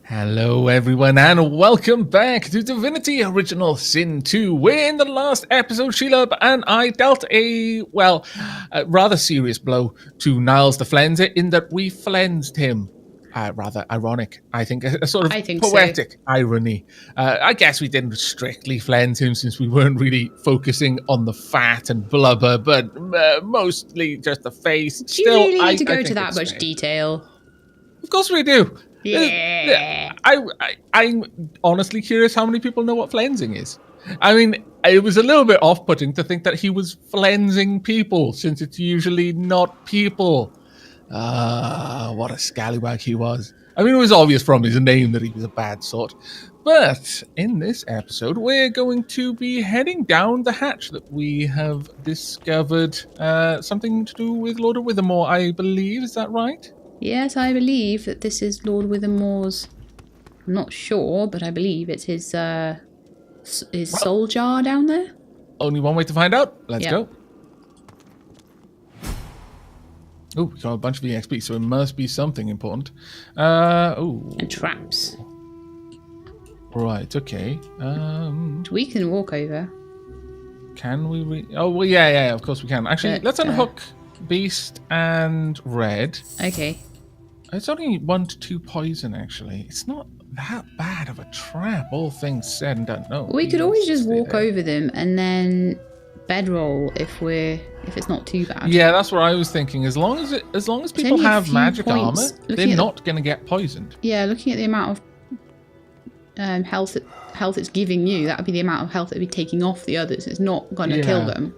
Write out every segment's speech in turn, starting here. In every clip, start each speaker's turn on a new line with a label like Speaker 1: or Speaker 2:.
Speaker 1: Hello everyone and welcome back to Divinity Original Sin 2, where in the last episode Sheila and I dealt a rather serious blow to Niles the Flenser in that we flensed him. Rather ironic, I think, a sort of poetic irony. I guess we didn't strictly flens him since we weren't really focusing on the fat and blubber, but mostly just the face.
Speaker 2: Do you really need to go to that much detail?
Speaker 1: Of course we do.
Speaker 2: Yeah.
Speaker 1: I'm honestly curious how many people know what flensing is. I mean, it was a little bit off-putting to think that he was flensing people, since it's usually not people. What a scallywag he was. I mean, it was obvious from his name that he was a bad sort. But in this episode, we're going to be heading down the hatch that we have discovered. Something to do with Lord of Withermoore, I believe. Is that right?
Speaker 2: Yes, I believe that this is Lord Withermoore's. I'm not sure, but I believe it's his soul jar down there.
Speaker 1: Only one way to find out. Let's go. Oh, we got a bunch of EXP, so it must be something important.
Speaker 2: And traps.
Speaker 1: Right, okay.
Speaker 2: We can walk over.
Speaker 1: Can we? Oh, well, yeah, of course we can. Actually, let's unhook Beast and Red.
Speaker 2: Okay.
Speaker 1: It's only 1 to 2 poison, actually. It's not that bad of a trap, all things said and done. No,
Speaker 2: we could always just walk over them and then bedroll if it's not too bad.
Speaker 1: Yeah, that's what I was thinking. As long as people have magic armor, they're not going to get poisoned.
Speaker 2: Yeah, looking at the amount of health it's giving you, that would be the amount of health it would be taking off the others. It's not going to kill them.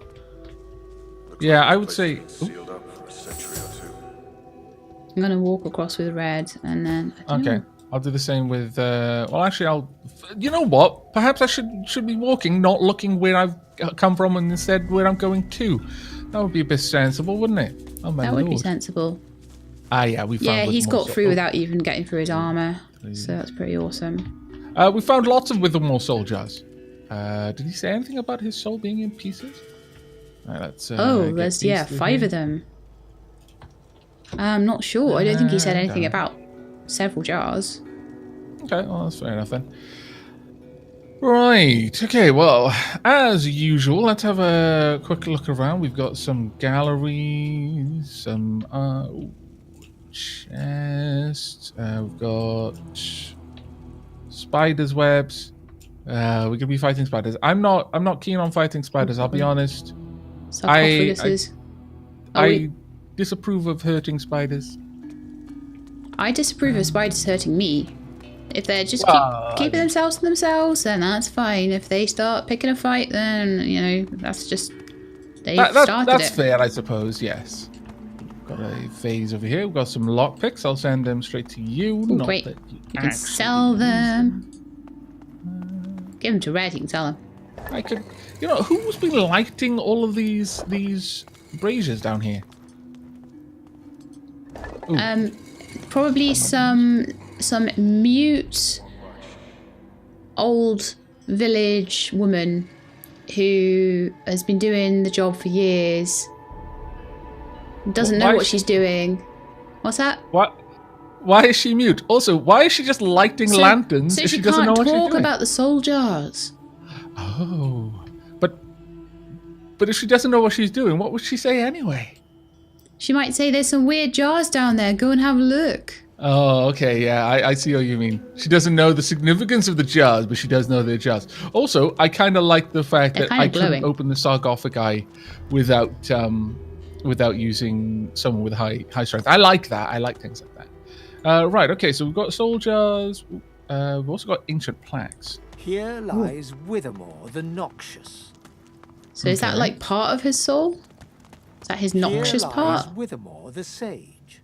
Speaker 1: Yeah, I would say.
Speaker 2: I'm going to walk across with Red and then.
Speaker 1: Okay, I'll do the same with. Well, actually, you know what? Perhaps I should be walking, not looking where I've come from, and instead where I'm going to. That would be a bit sensible, wouldn't it? Oh my
Speaker 2: That would be sensible.
Speaker 1: Yeah, we found.
Speaker 2: Yeah, he's got through without even getting through his armor, so that's pretty awesome.
Speaker 1: We found lots of Withermoore soul jars. Did he say anything about his soul being in pieces? Let's,
Speaker 2: there's 5 of them. I'm not sure. I don't think he said anything about several jars.
Speaker 1: Okay, well, that's fair enough then. Right, okay, well, as usual, let's have a quick look around. We've got some galleries, some chests, we've got spiders' webs. We're gonna be fighting spiders. I'm not keen on fighting spiders, I'll be honest.
Speaker 2: Sarcophaguses.
Speaker 1: I disapprove of hurting spiders.
Speaker 2: I disapprove of spiders hurting me. If they're just keeping themselves to themselves, then that's fine. If they start picking a fight, then, that's just... That's
Speaker 1: fair, I suppose, yes. Got a phase over here. We've got some lockpicks. I'll send them straight to you.
Speaker 2: Ooh, great. You can sell them. Give them to Red, you can sell them.
Speaker 1: I could... who's been lighting all of these braziers down here? Ooh.
Speaker 2: Probably some mute old village woman who has been doing the job for years. Doesn't know what she's doing. What's that?
Speaker 1: What? Why is she mute? Also, why is she just lighting lanterns if she doesn't know what she's doing?
Speaker 2: So she can't talk about the soul jars.
Speaker 1: Oh, but if she doesn't know what she's doing, what would she say anyway?
Speaker 2: She might say there's some weird jars down there. Go and have a look.
Speaker 1: Oh, okay, yeah, I see what you mean. She doesn't know the significance of the jars, but she does know they're jars. Also, I kind of like the fact that I couldn't open the sarcophagi without using someone with high strength. I like that. I like things like that. Right, okay, so we've got soul jars. We've also got ancient plaques.
Speaker 3: Here lies Withermoore the Noxious.
Speaker 2: So is that like part of his soul? Is that his noxious part?
Speaker 3: Withermoore the Sage.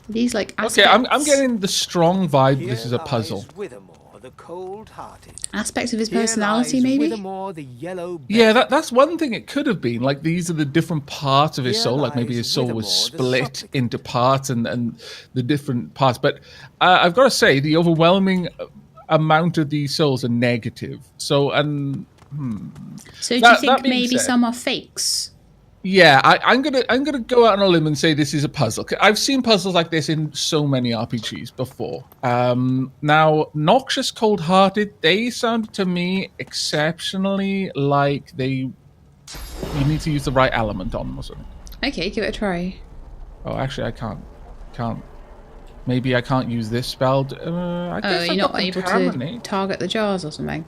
Speaker 2: These like aspects.
Speaker 1: Okay, I'm getting the strong vibe. This is a puzzle.
Speaker 3: Withermoore the Cold-Hearted.
Speaker 2: Aspects of his personality, maybe.
Speaker 3: Withermoore the Yellow.
Speaker 1: Yeah, that's one thing it could have been. Like these are the different parts of his soul. Like maybe his soul was split into parts and the different parts. But I've got to say, the overwhelming amount of these souls are negative. So
Speaker 2: So do you think maybe some are fakes?
Speaker 1: Yeah, I'm gonna go out on a limb and say this is a puzzle. I've seen puzzles like this in so many RPGs before. Now, Noxious Cold-Hearted, they sound to me exceptionally like you need to use the right element on them or something.
Speaker 2: Okay, give it a try.
Speaker 1: Oh, actually, I can't. Maybe I can't use this spell. I guess
Speaker 2: you're not able to target the jars or something?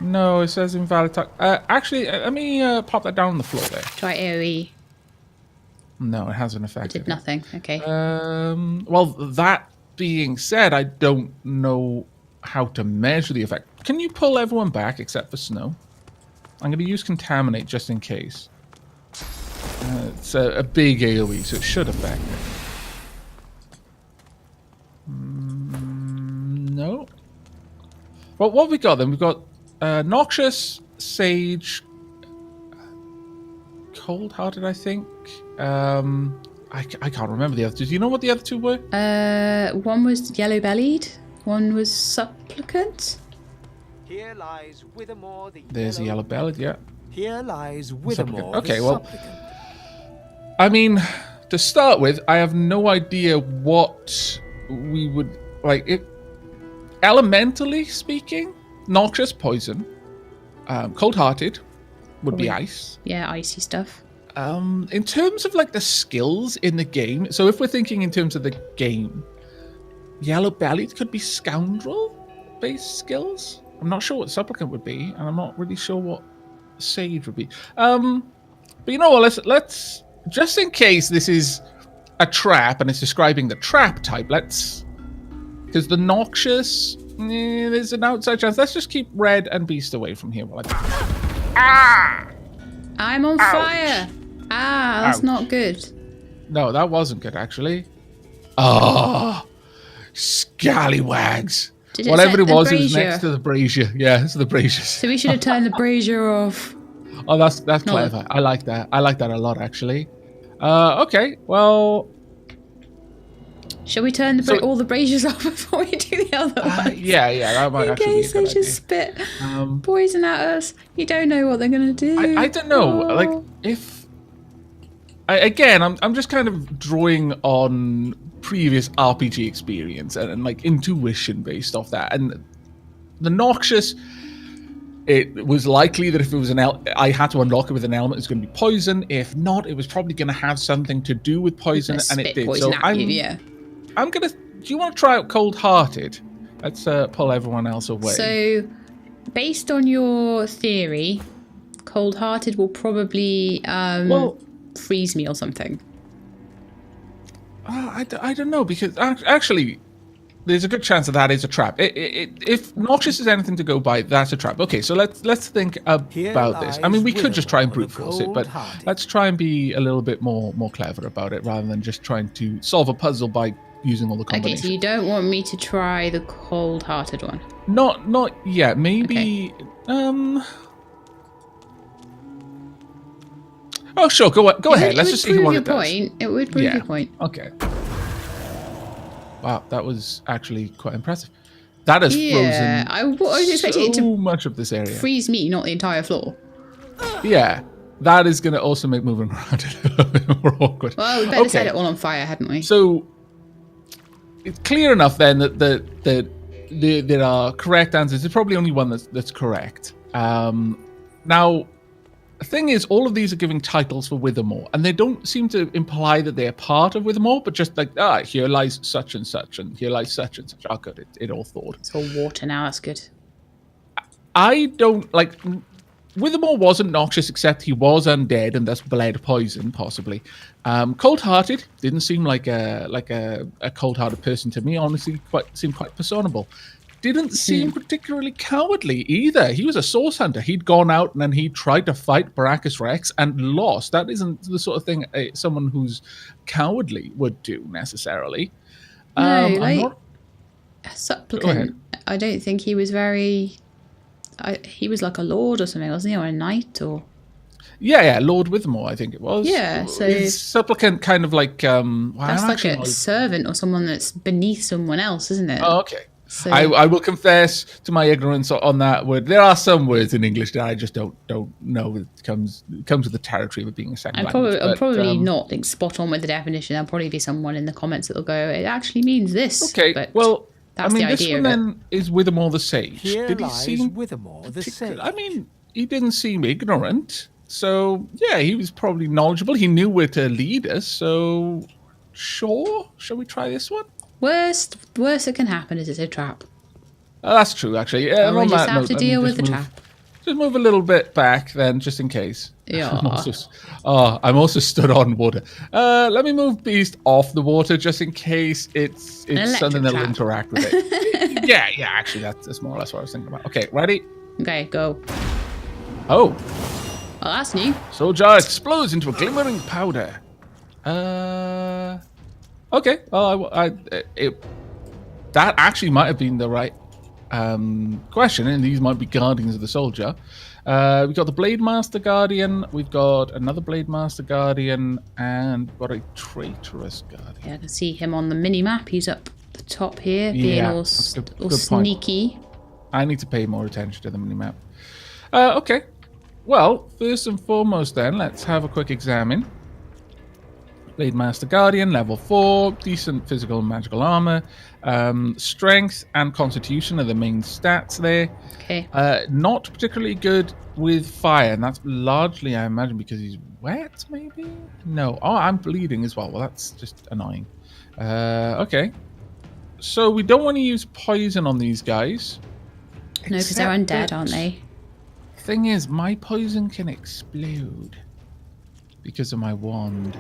Speaker 1: No, it says invalid. Actually, let me pop that down on the floor there.
Speaker 2: Try AoE.
Speaker 1: No, it hasn't affected.
Speaker 2: It did nothing. Okay.
Speaker 1: Well, that being said, I don't know how to measure the effect. Can you pull everyone back except for Snow? I'm going to use Contaminate just in case. It's a big AoE, so it should affect it. No. Well, what have we got then? We've got Noxious, Sage, Cold-Hearted, I think. I can't remember the other two. Do you know what the other two were?
Speaker 2: One was Yellow-Bellied. One was Supplicant.
Speaker 3: Here lies Withermoore the
Speaker 1: There's the Yellow-Bellied, yeah.
Speaker 3: Here lies Withermoore
Speaker 1: Okay,
Speaker 3: the
Speaker 1: well,
Speaker 3: Supplicant.
Speaker 1: I mean, to start with, I have no idea what we would like. Elementally speaking, Noxious, poison. Cold-Hearted would be ice.
Speaker 2: Yeah, icy stuff.
Speaker 1: In terms of like the skills in the game, so if we're thinking in terms of the game, Yellow-Bellied could be Scoundrel-based skills. I'm not sure what Supplicant would be, and I'm not really sure what Sage would be. But you know what? Let's just in case this is a trap and it's describing the trap type. Because the Noxious, there's an outside chance. Let's just keep Red and Beast away from here.
Speaker 2: I'm on fire. That's not good.
Speaker 1: No, that wasn't good, actually. Oh, scallywags. Whatever it was next to the brazier. Yeah, it's the braziers.
Speaker 2: So we should have turned the brazier off.
Speaker 1: Oh, that's clever. I like that. I like that a lot, actually. Okay, well...
Speaker 2: Shall we turn all the braziers off before we do the other ones?
Speaker 1: Yeah, that might actually be a good idea.
Speaker 2: In case they just spit poison at us. You don't know what they're going to do.
Speaker 1: I don't know. Like, if... I'm just kind of drawing on previous RPG experience and like intuition based off that. And the Noxious... It was likely that if it was I had to unlock it with an element, it's going to be poison. If not, it was probably going to have something to do with poison, and it did. So I'm gonna. Do you want to try out Cold-Hearted? Let's pull everyone else away.
Speaker 2: So, based on your theory, Cold-Hearted will probably freeze me or something.
Speaker 1: I don't know, because actually, there's a good chance that is a trap. If Noxious is anything to go by, that's a trap. Okay, so let's think about this. I mean, we could just try and brute force it, but let's try and be a little bit more clever about it, rather than just trying to solve a puzzle by using all the combinations.
Speaker 2: Okay, so you don't want me to try the Cold-Hearted one?
Speaker 1: Not yet. Maybe. Okay. Oh, sure. Go ahead. Let's just see what it does.
Speaker 2: It would prove your point.
Speaker 1: Okay. Wow, that was actually quite impressive. That has frozen
Speaker 2: I was expecting it to
Speaker 1: much of this area.
Speaker 2: Freeze me, not the entire floor.
Speaker 1: Yeah, that is going to also make moving around a little bit more awkward.
Speaker 2: Well, we better set it all on fire, hadn't we?
Speaker 1: So, it's clear enough then that there are correct answers. There's probably only one that's correct. Now, the thing is, all of these are giving titles for Withermoore, and they don't seem to imply that they're part of Withermoore, but just like, here lies such and such, and here lies such and such. Oh, good, it all thought.
Speaker 2: It's all water now, that's good.
Speaker 1: I don't, like, Withermoore wasn't Noxious, except he was undead, and thus bled poison, possibly. Cold-Hearted didn't seem like a cold-hearted person to me, honestly, seemed quite personable. Didn't seem particularly cowardly either. He was a source hunter. He'd gone out and then he tried to fight Baracus Rex and lost. That isn't the sort of thing someone who's cowardly would do necessarily.
Speaker 2: No, Supplicant. I don't think he was very. He was like a lord or something, wasn't he, or a knight or?
Speaker 1: Yeah, Lord Withermoore, I think it was.
Speaker 2: Yeah, so
Speaker 1: is Supplicant kind of like
Speaker 2: that's like a servant or someone that's beneath someone else, isn't it?
Speaker 1: Oh, okay.
Speaker 2: So
Speaker 1: I will confess to my ignorance on that word. There are some words in English that I just don't know. It comes with the territory of being a second language.
Speaker 2: I'm probably not spot on with the definition. There'll probably be someone in the comments that'll go, it actually means this.
Speaker 1: Okay,
Speaker 2: but
Speaker 1: well,
Speaker 2: that's
Speaker 1: I mean,
Speaker 2: the
Speaker 1: this
Speaker 2: idea
Speaker 1: one
Speaker 2: of it.
Speaker 1: then is Withermoore the Sage.
Speaker 3: Here
Speaker 1: Did he
Speaker 3: lies
Speaker 1: seem
Speaker 3: Withermoore the Sage.
Speaker 1: I mean, he didn't seem ignorant. So, yeah, he was probably knowledgeable. He knew where to lead us. So, sure. Shall we try this one?
Speaker 2: Worst that can happen is it's a trap.
Speaker 1: That's true, actually. Yeah,
Speaker 2: And we just have to deal with the trap.
Speaker 1: Just move a little bit back then, just in case.
Speaker 2: Yeah.
Speaker 1: I'm also stood on water. Let me move Beast off the water just in case it's something that'll interact with it. yeah, actually, that's more or less what I was thinking about. Okay, ready?
Speaker 2: Okay, go.
Speaker 1: Oh.
Speaker 2: Well, that's new.
Speaker 1: Soul jar explodes into a glimmering powder. Okay. Well, that actually might have been the right question, and these might be Guardians of the Soul Jar. We've got the Blade Master Guardian. We've got another Blade Master Guardian, and we've got a Traitorous Guardian.
Speaker 2: Yeah, I can see him on the mini map. He's up the top here, being all sneaky.
Speaker 1: Point. I need to pay more attention to the mini map. Okay. Well, first and foremost then, let's have a quick examine. Blade Master Guardian, level 4, decent physical and magical armor. Strength and constitution are the main stats there.
Speaker 2: Okay.
Speaker 1: Not particularly good with fire, and that's largely, I imagine, because he's wet, maybe? No. Oh, I'm bleeding as well. Well, that's just annoying. Okay. So we don't want to use poison on these guys.
Speaker 2: No, because they're undead, aren't they?
Speaker 1: Thing is, my poison can explode because of my wand.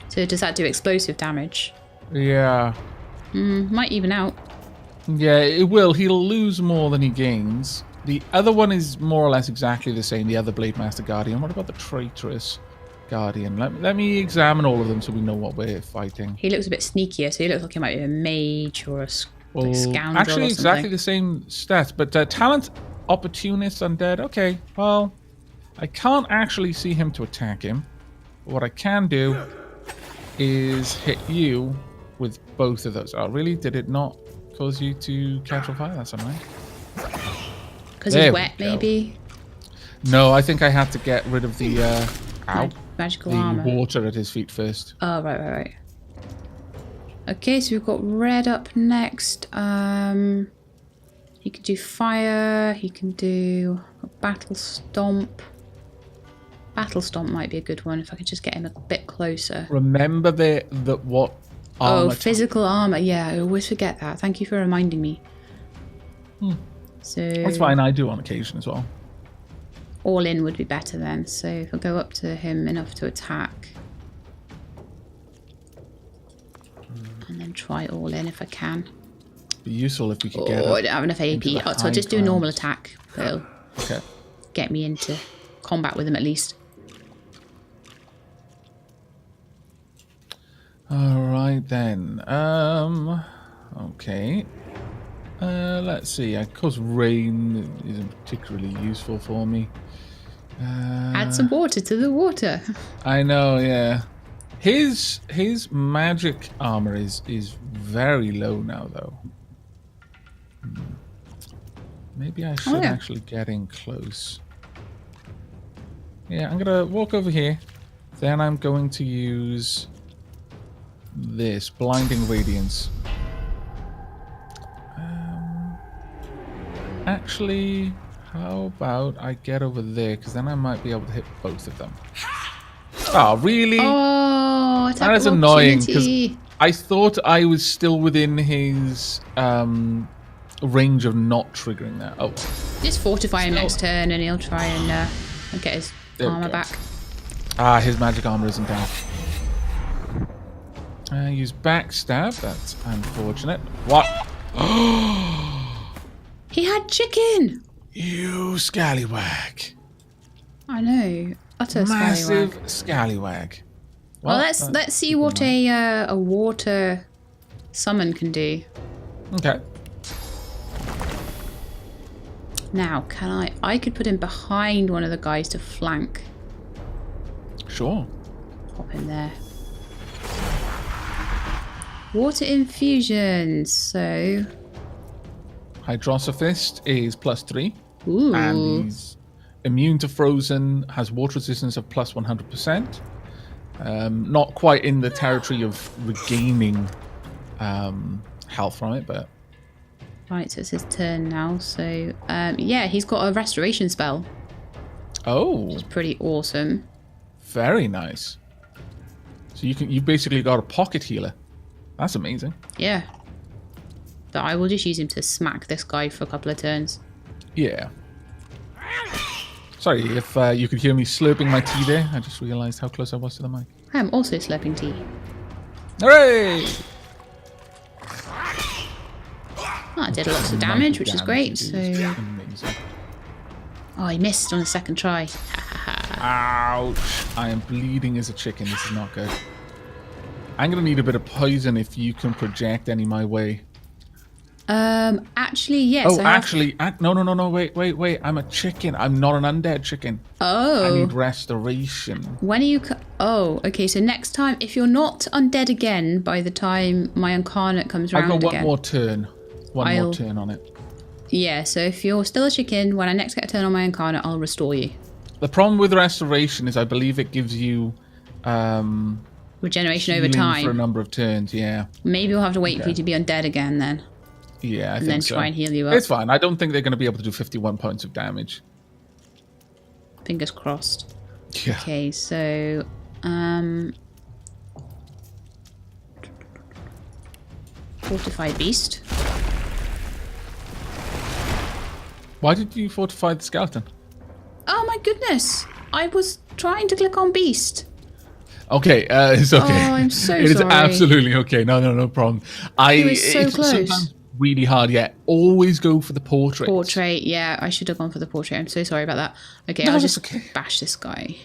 Speaker 2: So does that do explosive damage?
Speaker 1: Yeah.
Speaker 2: Might even out.
Speaker 1: Yeah, it will. He'll lose more than he gains. The other one is more or less exactly the same, the other Blade Master Guardian. What about the Traitorous Guardian? Let me examine all of them so we know what we're fighting.
Speaker 2: He looks a bit sneakier, so he looks like he might be a mage or a scoundrel.
Speaker 1: Actually, exactly the same stats, but talent, opportunist, undead. Okay, well, I can't actually see him to attack him. But what I can do is hit you with both of those. Oh, really? Did it not cause you to catch on fire? That's annoying.
Speaker 2: Because he's wet, maybe?
Speaker 1: No, I think I had to get rid of the
Speaker 2: magical armor.
Speaker 1: Water at his feet first.
Speaker 2: Oh, right. Okay, so we've got red up next. He can do fire. He can do a battle stomp. Battle stomp might be a good one if I could just get him a bit closer.
Speaker 1: Remember what armor?
Speaker 2: Oh, physical armor. Yeah, I always forget that. Thank you for reminding me. So
Speaker 1: that's fine. I do on occasion as well.
Speaker 2: All in would be better then. So if I go up to him enough to attack, and then try all in if I can.
Speaker 1: Be useful if we could get.
Speaker 2: I don't have enough AP, so I'll just do a normal attack. It'll get me into combat with him at least.
Speaker 1: All right then. Okay. Let's see. Of course, rain isn't particularly useful for me.
Speaker 2: Add some water to the water.
Speaker 1: I know. Yeah. His magic armor is very low now, though. Maybe I should actually get in close. Yeah, I'm gonna walk over here. Then I'm going to use this blinding radiance. Actually, how about I get over there, because then I might be able to hit both of them. Oh, really?
Speaker 2: Oh,
Speaker 1: that is annoying, because I thought I was still within his range of not triggering that. Oh,
Speaker 2: just fortify him next turn, and he'll try and get his armor back.
Speaker 1: Ah, his magic armor isn't down. Use backstab. That's unfortunate. What?
Speaker 2: He had chicken.
Speaker 1: You scallywag.
Speaker 2: I know. Utter
Speaker 1: massive scallywag.
Speaker 2: Well, let's see what a water summon can do.
Speaker 1: Okay.
Speaker 2: Now, can I could put him behind one of the guys to flank.
Speaker 1: Sure.
Speaker 2: Pop in there. Water infusions. So.
Speaker 1: Hydrosophist is +3.
Speaker 2: Ooh.
Speaker 1: And he's immune to frozen, has water resistance of plus 100%. Not quite in the territory of regaining health from it, but...
Speaker 2: Right, so it's his turn now. So, yeah, he's got a restoration spell.
Speaker 1: Oh.
Speaker 2: Which is pretty awesome.
Speaker 1: Very nice. So you've basically got a pocket healer. That's amazing.
Speaker 2: Yeah. But I will just use him to smack this guy for a couple of turns.
Speaker 1: Yeah. Sorry if you could hear me slurping my tea there. I just realised how close I was to the mic.
Speaker 2: I am also slurping tea.
Speaker 1: Hooray!
Speaker 2: Oh, I did lots of damage, which is great. So.
Speaker 1: Amazing.
Speaker 2: Oh, he missed on the second try.
Speaker 1: Ouch. I am bleeding as a chicken. This is not good. I'm going to need a bit of poison if you can project any my way.
Speaker 2: Actually, yes.
Speaker 1: Oh, actually, no, wait. I'm a chicken. I'm not an undead chicken.
Speaker 2: Oh.
Speaker 1: I need restoration.
Speaker 2: When are you... Oh, okay, so next time, if you're not undead again by the time my incarnate comes around again...
Speaker 1: I've got one more turn. One more turn on it.
Speaker 2: Yeah, so if you're still a chicken, when I next get a turn on my incarnate, I'll restore you.
Speaker 1: The problem with restoration is I believe it gives you...
Speaker 2: regeneration over time.
Speaker 1: For a number of turns, yeah.
Speaker 2: Maybe we'll have to wait for you to be undead again then.
Speaker 1: Yeah, I think so.
Speaker 2: And then try and heal you up.
Speaker 1: It's fine. I don't think they're going to be able to do 51 points of damage.
Speaker 2: Fingers crossed.
Speaker 1: Yeah.
Speaker 2: Okay, so... Fortified Beast.
Speaker 1: Why did you fortify the skeleton?
Speaker 2: Oh my goodness! I was trying to click on Beast.
Speaker 1: Okay, it's okay.
Speaker 2: Oh, I'm so sorry.
Speaker 1: It is absolutely okay. No problem.
Speaker 2: It was so
Speaker 1: it's
Speaker 2: close.
Speaker 1: Sometimes really hard, yeah. Always go for the portrait.
Speaker 2: Portrait, yeah. I should have gone for the portrait. I'm so sorry about that. Okay,
Speaker 1: No,
Speaker 2: I'll just
Speaker 1: okay.
Speaker 2: bash this guy.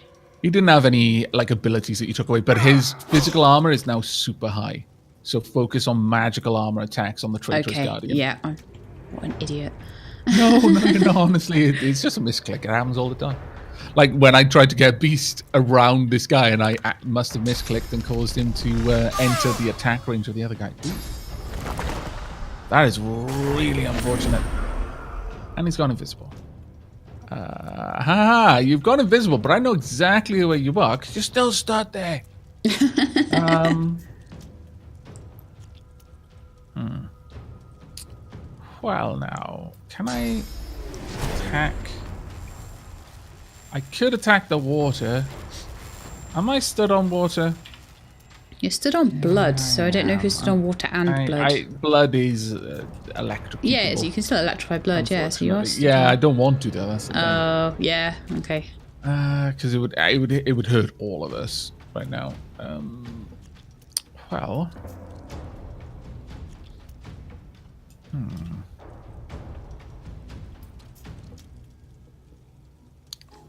Speaker 1: He didn't have any abilities that you took away, but his physical armor is now super high. So focus on magical armor attacks on the Traitorous Guardian.
Speaker 2: Yeah. What an idiot.
Speaker 1: No, honestly, it's just a misclick. It happens all the time. Like when I tried to get Beast around this guy and I must have misclicked and caused him to enter the attack range of the other guy. Ooh. That is really unfortunate. And he's gone invisible. You've gone invisible, but I know exactly where you are because you're still stuck there. Well, now, can I attack? I could attack the water. Am I stood on water?
Speaker 2: You're stood on blood, so I don't know if you're stood on water and blood.
Speaker 1: Blood is electric.
Speaker 2: Yeah, so you can still electrify blood, yeah. So you are stood
Speaker 1: yeah,
Speaker 2: on...
Speaker 1: I don't want to though. That's the thing.
Speaker 2: Oh, yeah, okay.
Speaker 1: Because it would hurt all of us right now. Well.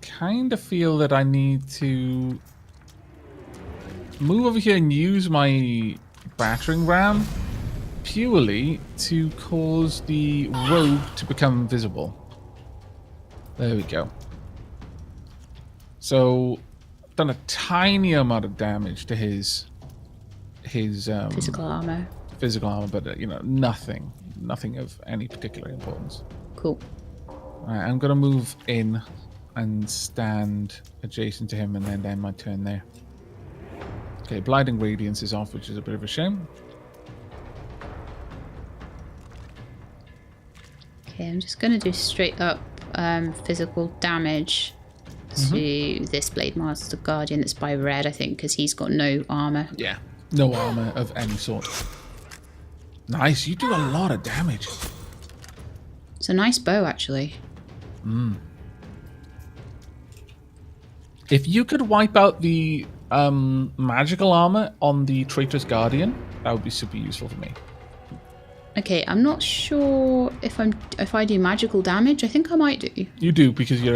Speaker 1: Kind of feel that I need to move over here and use my battering ram purely to cause the rogue to become invisible. There we go. So, I've done a tiny amount of damage to his
Speaker 2: physical armor.
Speaker 1: Physical armor, but nothing of any particular importance.
Speaker 2: Cool.
Speaker 1: All right, I'm gonna move in and stand adjacent to him and then end my turn there. Okay, Blinding Radiance is off, which is a bit of a shame.
Speaker 2: Okay, I'm just going to do straight up physical damage to this Blade Master Guardian that's by red, I think, because he's got no armor.
Speaker 1: Yeah, no armor of any sort. Nice, you do a lot of damage.
Speaker 2: It's a nice bow, actually.
Speaker 1: If you could wipe out the magical armor on the Traitorous Guardian, that would be super useful for me.
Speaker 2: Okay, I'm not sure if I do magical damage. I think I might do.
Speaker 1: You do, because you're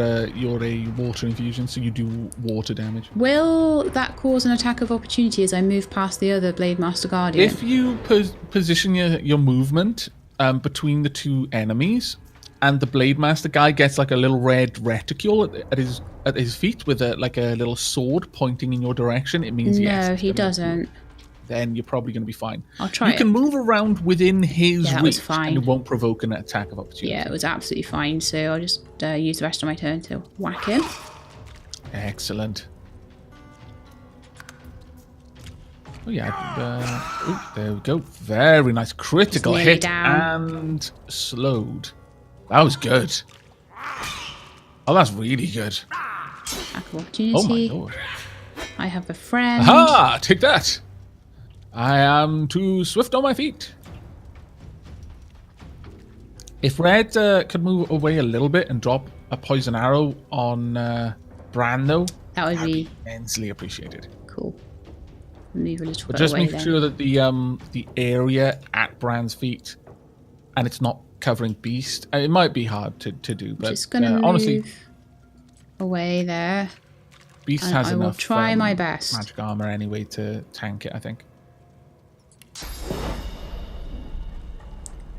Speaker 1: a water infusion, so you do water damage.
Speaker 2: Will that cause an attack of opportunity as I move past the other Blade Master Guardian?
Speaker 1: If you position your movement between the two enemies, and the Blade Master guy gets like a little red reticule at his feet with a little sword pointing in your direction, it means yes.
Speaker 2: No, he doesn't.
Speaker 1: then you're probably going to be fine.
Speaker 2: I'll try
Speaker 1: You can move around within his reach,
Speaker 2: fine.
Speaker 1: and it won't provoke an attack of opportunity.
Speaker 2: Yeah, it was absolutely fine. So I'll just use the rest of my turn to whack him.
Speaker 1: Excellent. Oh yeah, there we go. Very nice. Critical hit and slowed. That was good. Oh, that's really good.
Speaker 2: Attack of opportunity.
Speaker 1: Oh my lord.
Speaker 2: I have a friend.
Speaker 1: Aha! Take that! I am too swift on my feet. If Red could move away a little bit and drop a poison arrow on Brando,
Speaker 2: that would be
Speaker 1: immensely appreciated.
Speaker 2: Cool. Move a little
Speaker 1: But
Speaker 2: bit
Speaker 1: just
Speaker 2: away
Speaker 1: make sure that the area at Bran's feet, and it's not covering Beast. It might be hard to do, but
Speaker 2: just gonna
Speaker 1: honestly,
Speaker 2: move away there.
Speaker 1: Beast
Speaker 2: And
Speaker 1: has
Speaker 2: I
Speaker 1: enough
Speaker 2: will try my best.
Speaker 1: magic armor anyway to tank it, I think.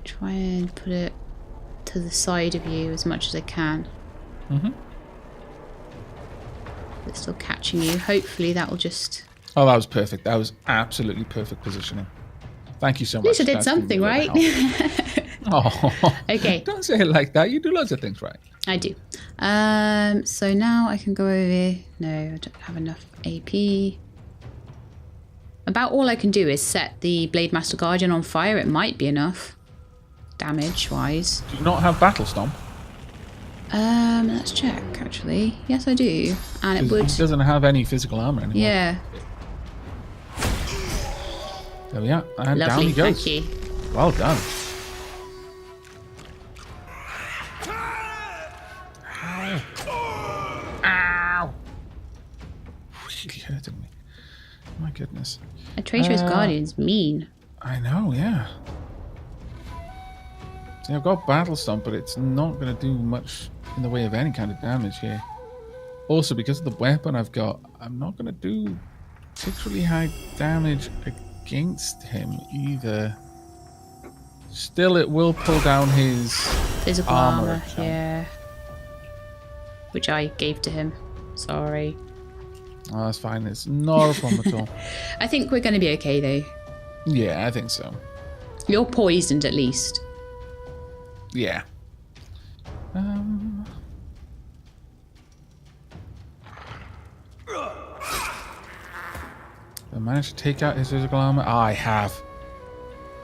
Speaker 2: Try and put it to the side of you as much as I can.
Speaker 1: Mm-hmm.
Speaker 2: It's still catching you. Hopefully that will just...
Speaker 1: Oh, that was perfect. That was absolutely perfect positioning. Thank you so much.
Speaker 2: At least I did something, right?
Speaker 1: Oh,
Speaker 2: okay.
Speaker 1: Don't say it like that. You do lots of things right.
Speaker 2: I do. So now I can go over... No, I don't have enough AP. About all I can do is set the Blade Master Guardian on fire. It might be enough, damage-wise.
Speaker 1: Do you not have Battle Stomp?
Speaker 2: Let's check, actually. Yes, I do. And it would...
Speaker 1: He doesn't have any physical armor anymore.
Speaker 2: Yeah.
Speaker 1: There we are. And
Speaker 2: Lovely,
Speaker 1: down he goes.
Speaker 2: thank you.
Speaker 1: Well done. Ow! Really hurting me. My goodness.
Speaker 2: A Traitorous Guardian's mean.
Speaker 1: I know, yeah. See, I've got Battle Stomp, but it's not going to do much in the way of any kind of damage here. Also, because of the weapon I've got, I'm not going to do particularly high damage against him either. Still, it will pull down his
Speaker 2: physical armor, yeah. Which I gave to him. Sorry.
Speaker 1: Oh, that's fine. It's not a problem at all.
Speaker 2: I think we're going to be okay, though.
Speaker 1: Yeah, I think so.
Speaker 2: You're poisoned, at least.
Speaker 1: Yeah. I managed to take out his physical armor. I have.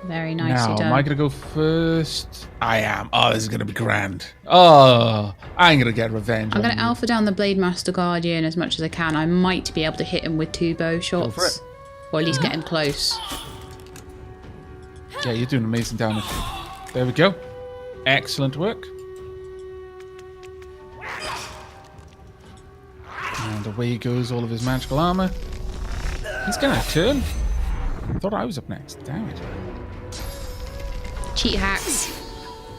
Speaker 2: Very nicely
Speaker 1: now,
Speaker 2: done.
Speaker 1: am I going to go first? I am. Oh, this is going to be grand. Oh, I'm going to get revenge.
Speaker 2: I'm going to alpha down the Blade Master Guardian as much as I can. I might be able to hit him with 2 bow shots.
Speaker 1: Go for it.
Speaker 2: Or at least get him close.
Speaker 1: Yeah, you're doing amazing damage. There we go. Excellent work. And away goes all of his magical armor. He's going to turn. I thought I was up next. Damn it.
Speaker 2: Cheat hacks.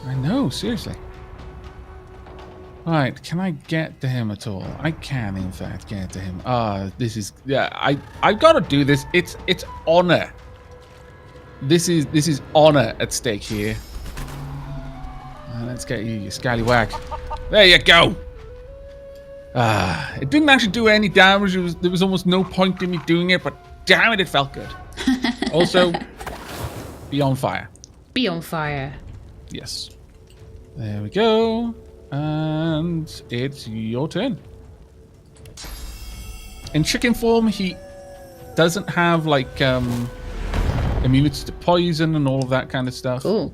Speaker 1: I know, seriously. Right, can I get to him at all? I can, in fact, get to him. This is... Yeah, I've got to do this. It's honor. This is honor at stake here. Let's get you, you scallywag. There you go. It didn't actually do any damage. There was almost no point in me doing it, but damn it, it felt good. Also, be on fire.
Speaker 2: Be on fire.
Speaker 1: Yes. There we go. And it's your turn. In chicken form, he doesn't have like immunity to poison and all of that kind of stuff.
Speaker 2: Cool.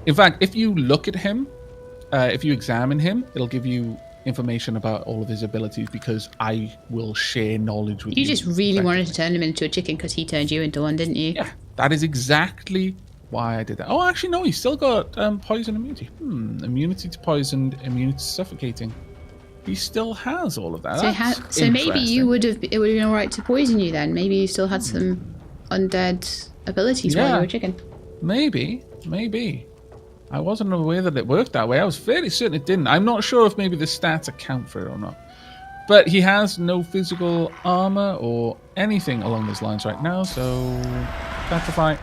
Speaker 1: In fact, if you look at him, if you examine him, it'll give you information about all of his abilities because I will share knowledge with you.
Speaker 2: You just really wanted to turn him into a chicken because he turned you into one, didn't you?
Speaker 1: Yeah, that is exactly why I did that. Oh, actually, no, he's still got poison immunity. Immunity to poison, immunity to suffocating. He still has all of that.
Speaker 2: So maybe it would have been all right to poison you then. Maybe you still had some undead abilities while you were a chicken.
Speaker 1: Maybe. I wasn't aware that it worked that way. I was fairly certain it didn't. I'm not sure if maybe the stats account for it or not. But he has no physical armor or anything along those lines right now, so petrify.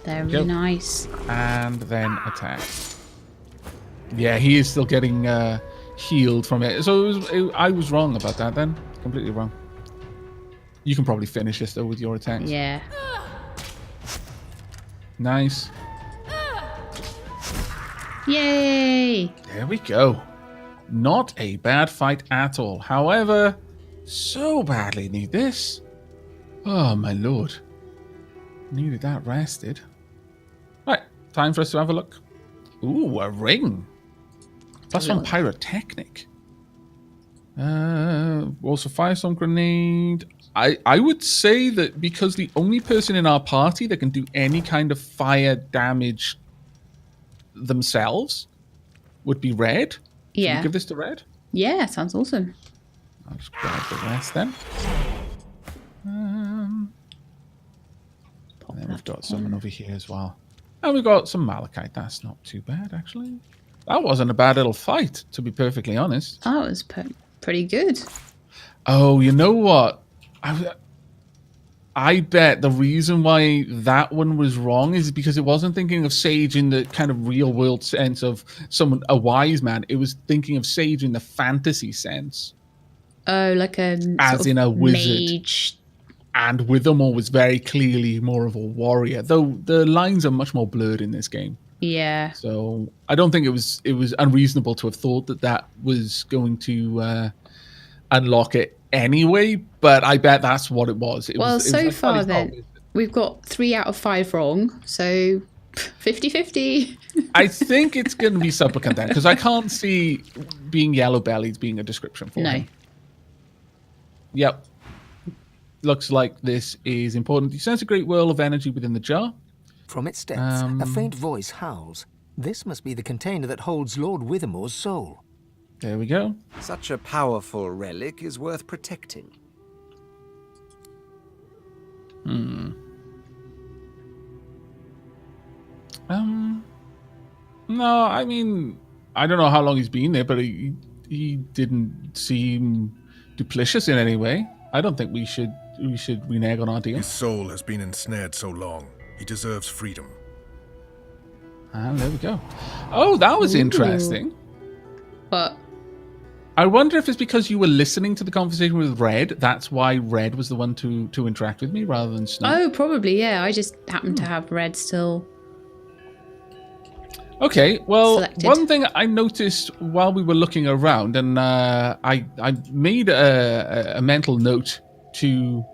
Speaker 2: Very nice.
Speaker 1: And then attack. Yeah, he is still getting healed from it. So I was wrong about that then. Completely wrong. You can probably finish this though with your attacks.
Speaker 2: Yeah.
Speaker 1: Nice.
Speaker 2: Yay!
Speaker 1: There we go. Not a bad fight at all. However, so badly need this. Oh my lord. Needed that rested. Right, time for us to have a look. Ooh, a ring. +1 pyrotechnic. Also firestorm grenade. I would say that because the only person in our party that can do any kind of fire damage themselves would be Red.
Speaker 2: Yeah.
Speaker 1: Should we give this to Red?
Speaker 2: Yeah, sounds awesome.
Speaker 1: I'll just grab the rest then. And then we've got someone over here as well. And we've got some malachite. That's not too bad, actually. That wasn't a bad little fight, to be perfectly honest.
Speaker 2: That was pretty good.
Speaker 1: Oh, you know what? I bet the reason why that one was wrong is because it wasn't thinking of Sage in the kind of real world sense of a wise man. It was thinking of Sage in the fantasy sense.
Speaker 2: Oh, like a
Speaker 1: as in a wizard.
Speaker 2: Mage.
Speaker 1: And Withermoore was very clearly more of a warrior, though the lines are much more blurred in this game.
Speaker 2: Yeah.
Speaker 1: So I don't think it was unreasonable to have thought that was going to unlock it anyway, but I bet that's what it was.
Speaker 2: So far then, we've got 3 out of 5 wrong, so 50-50.
Speaker 1: I think it's going to be supplicant then, because I can't see being yellow-bellied being a description for him. Yep. Looks like this is important. You sense a great whirl of energy within the jar.
Speaker 3: From its depths, a faint voice howls. This must be the container that holds Lord Withermoore's soul.
Speaker 1: There we go.
Speaker 4: Such a powerful relic is worth protecting.
Speaker 1: No, I mean, I don't know how long he's been there, but he didn't seem duplicitous in any way. I don't think we should renege on our deal.
Speaker 5: His soul has been ensnared so long. He deserves freedom.
Speaker 1: And there we go. Oh, that was interesting.
Speaker 2: But
Speaker 1: I wonder if it's because you were listening to the conversation with Red. That's why Red was the one to interact with me rather than Snow.
Speaker 2: Oh, probably, yeah. I just happened to have Red still.
Speaker 1: Okay, well,
Speaker 2: selected.
Speaker 1: One thing I noticed while we were looking around, and I made a mental note to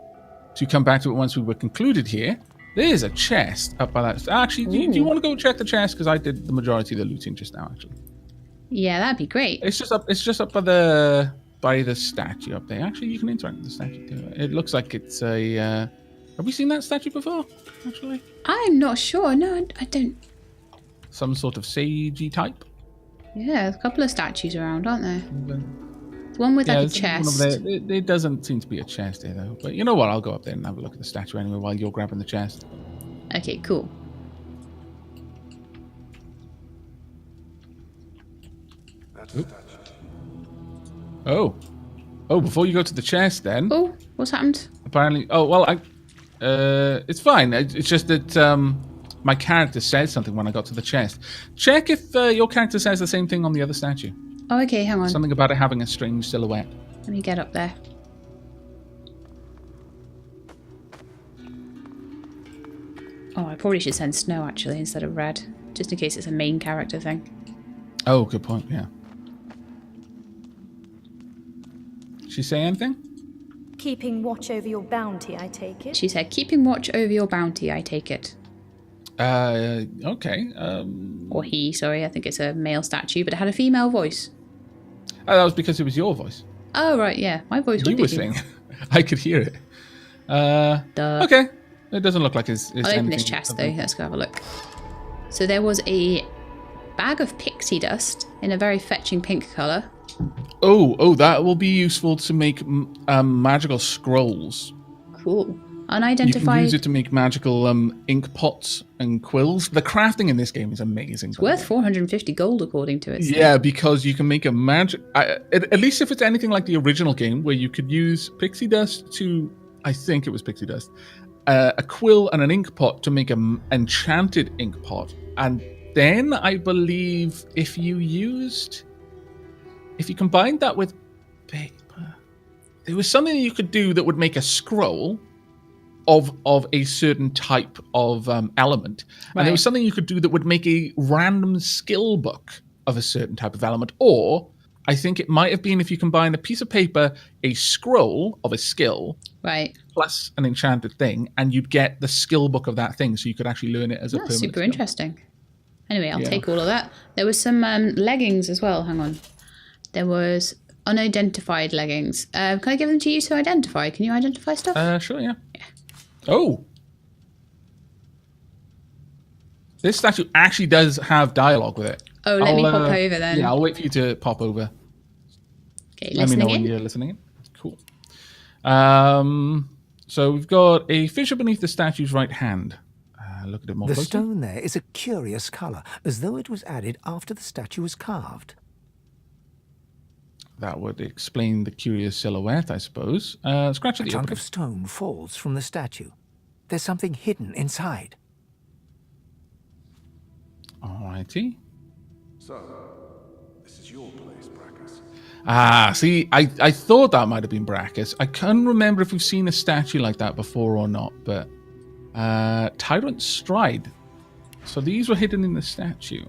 Speaker 1: come back to it once we were concluded here. There's a chest up by that. Actually, do you want to go check the chest? Because I did the majority of the looting just now, actually.
Speaker 2: Yeah, that'd be great.
Speaker 1: It's just up by the statue up there. Actually, you can interact with the statue too. It looks like it's a. Have we seen that statue before? Actually,
Speaker 2: I'm not sure. No, I don't.
Speaker 1: Some sort of sagey type.
Speaker 2: Yeah, there's a couple of statues around, aren't there? The one with like a chest.
Speaker 1: There doesn't seem to be a chest here though. But you know what? I'll go up there and have a look at the statue anyway while you're grabbing the chest.
Speaker 2: Okay, cool.
Speaker 1: Oh, before you go to the chest, then.
Speaker 2: Oh, what's happened?
Speaker 1: Apparently, it's fine. It's just that my character said something when I got to the chest. Check if your character says the same thing on the other statue.
Speaker 2: Oh, okay, hang on.
Speaker 1: Something about it having a strange silhouette.
Speaker 2: Let me get up there. Oh, I probably should send Snow actually instead of Red, just in case it's a main character thing.
Speaker 1: Oh, good point. Yeah. She say anything?
Speaker 6: Keeping watch over your bounty, I take it.
Speaker 2: She said, "Keeping watch over your bounty, I take it."
Speaker 1: Okay.
Speaker 2: Or he, sorry, I think it's a male statue, but it had a female voice.
Speaker 1: Oh, that was because it was your voice.
Speaker 2: Oh, right, yeah. My voice would
Speaker 1: You
Speaker 2: be
Speaker 1: were
Speaker 2: female.
Speaker 1: saying. I could hear it.
Speaker 2: Duh.
Speaker 1: Okay. It doesn't look like it's
Speaker 2: I'll open
Speaker 1: anything
Speaker 2: this chest, though. Let's go have a look. So there was a bag of pixie dust in a very fetching pink colour.
Speaker 1: Oh, that will be useful to make magical scrolls.
Speaker 2: Cool. Unidentified.
Speaker 1: You can use it to make magical ink pots and quills. The crafting in this game is amazing.
Speaker 2: It's worth 450 gold, according to it.
Speaker 1: Yeah, because you can make a magic... at least if it's anything like the original game, where you could use pixie dust to... I think it was pixie dust. A quill and an ink pot to make an enchanted ink pot. And then, I believe, if you combined that with paper... there was something you could do that would make a scroll of a certain type of element. And there was something you could do that would make a random skill book of a certain type of element. Or I think it might have been if you combine a piece of paper, a scroll of a skill, plus an enchanted thing, and you'd get the skill book of that thing, so you could actually learn it as a permanent
Speaker 2: super
Speaker 1: skill.
Speaker 2: Interesting. Anyway, I'll take all of that. There was some leggings as well. Hang on. There was unidentified leggings. Can I give them to you to identify? Can you identify stuff?
Speaker 1: Sure, yeah. Oh. This statue actually does have dialogue with it.
Speaker 2: Oh, let me pop over then.
Speaker 1: Yeah, I'll wait for you to pop over.
Speaker 2: Okay,
Speaker 1: let me know when you're listening in. Cool. So we've got a fissure beneath the statue's right hand. Look at it more closely.
Speaker 3: The stone there is a curious colour, as though it was added after the statue was carved.
Speaker 1: That would explain the curious silhouette, I suppose. Scratch at the
Speaker 3: A chunk
Speaker 1: opening.
Speaker 3: of stone falls from the statue. There's something hidden inside.
Speaker 1: Alrighty.
Speaker 5: So, this is your place, Brachus.
Speaker 1: See, I thought that might have been Brachus. I can't remember if we've seen a statue like that before or not, but Tyrant Stride. So these were hidden in the statue.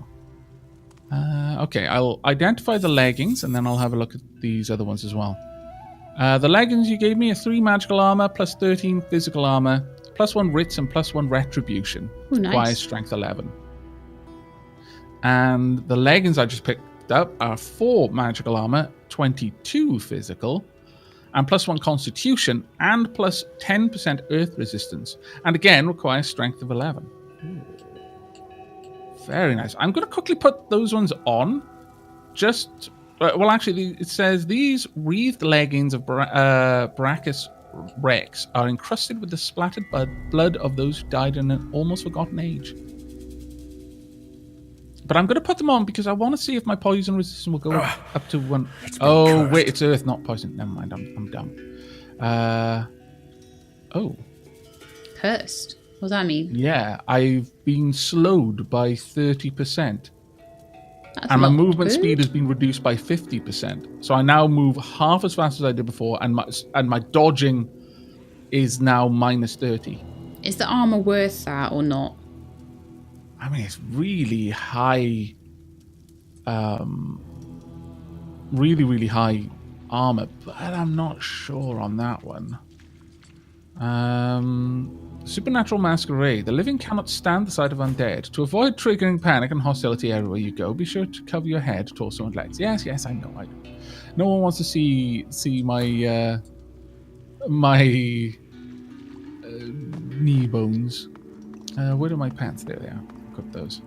Speaker 1: Okay, I'll identify the leggings, and then I'll have a look at these other ones as well. The leggings you gave me are 3 magical armor, plus 13 physical armor, plus 1 writs, and plus 1 retribution.
Speaker 2: Ooh, nice.
Speaker 1: Requires strength 11. And the leggings I just picked up are 4 magical armor, 22 physical, and plus 1 constitution, and plus 10% earth resistance. And again, requires strength of 11. Ooh. Very nice. I'm going to quickly put those ones on. Just, well, actually, it says these wreathed leggings of Brachus Rex are encrusted with the splattered blood of those who died in an almost forgotten age. But I'm going to put them on because I want to see if my poison resistance will go up to 1. Oh, cursed. Wait, it's earth, not poison. Never mind, I'm dumb. Oh.
Speaker 2: Cursed? What does that mean?
Speaker 1: Yeah, I've been slowed by 30%. And my movement speed has been reduced by 50%. So I now move half as fast as I did before, and my dodging is now minus 30.
Speaker 2: Is the armor worth that or not?
Speaker 1: I mean, it's really high, really, really high armor, but I'm not sure on that one. Supernatural Masquerade. The living cannot stand the sight of undead. To avoid triggering panic and hostility everywhere you go, be sure to cover your head, torso, and legs. Yes, I know. No one wants to see my knee bones. Where are my pants? There they are. Got those.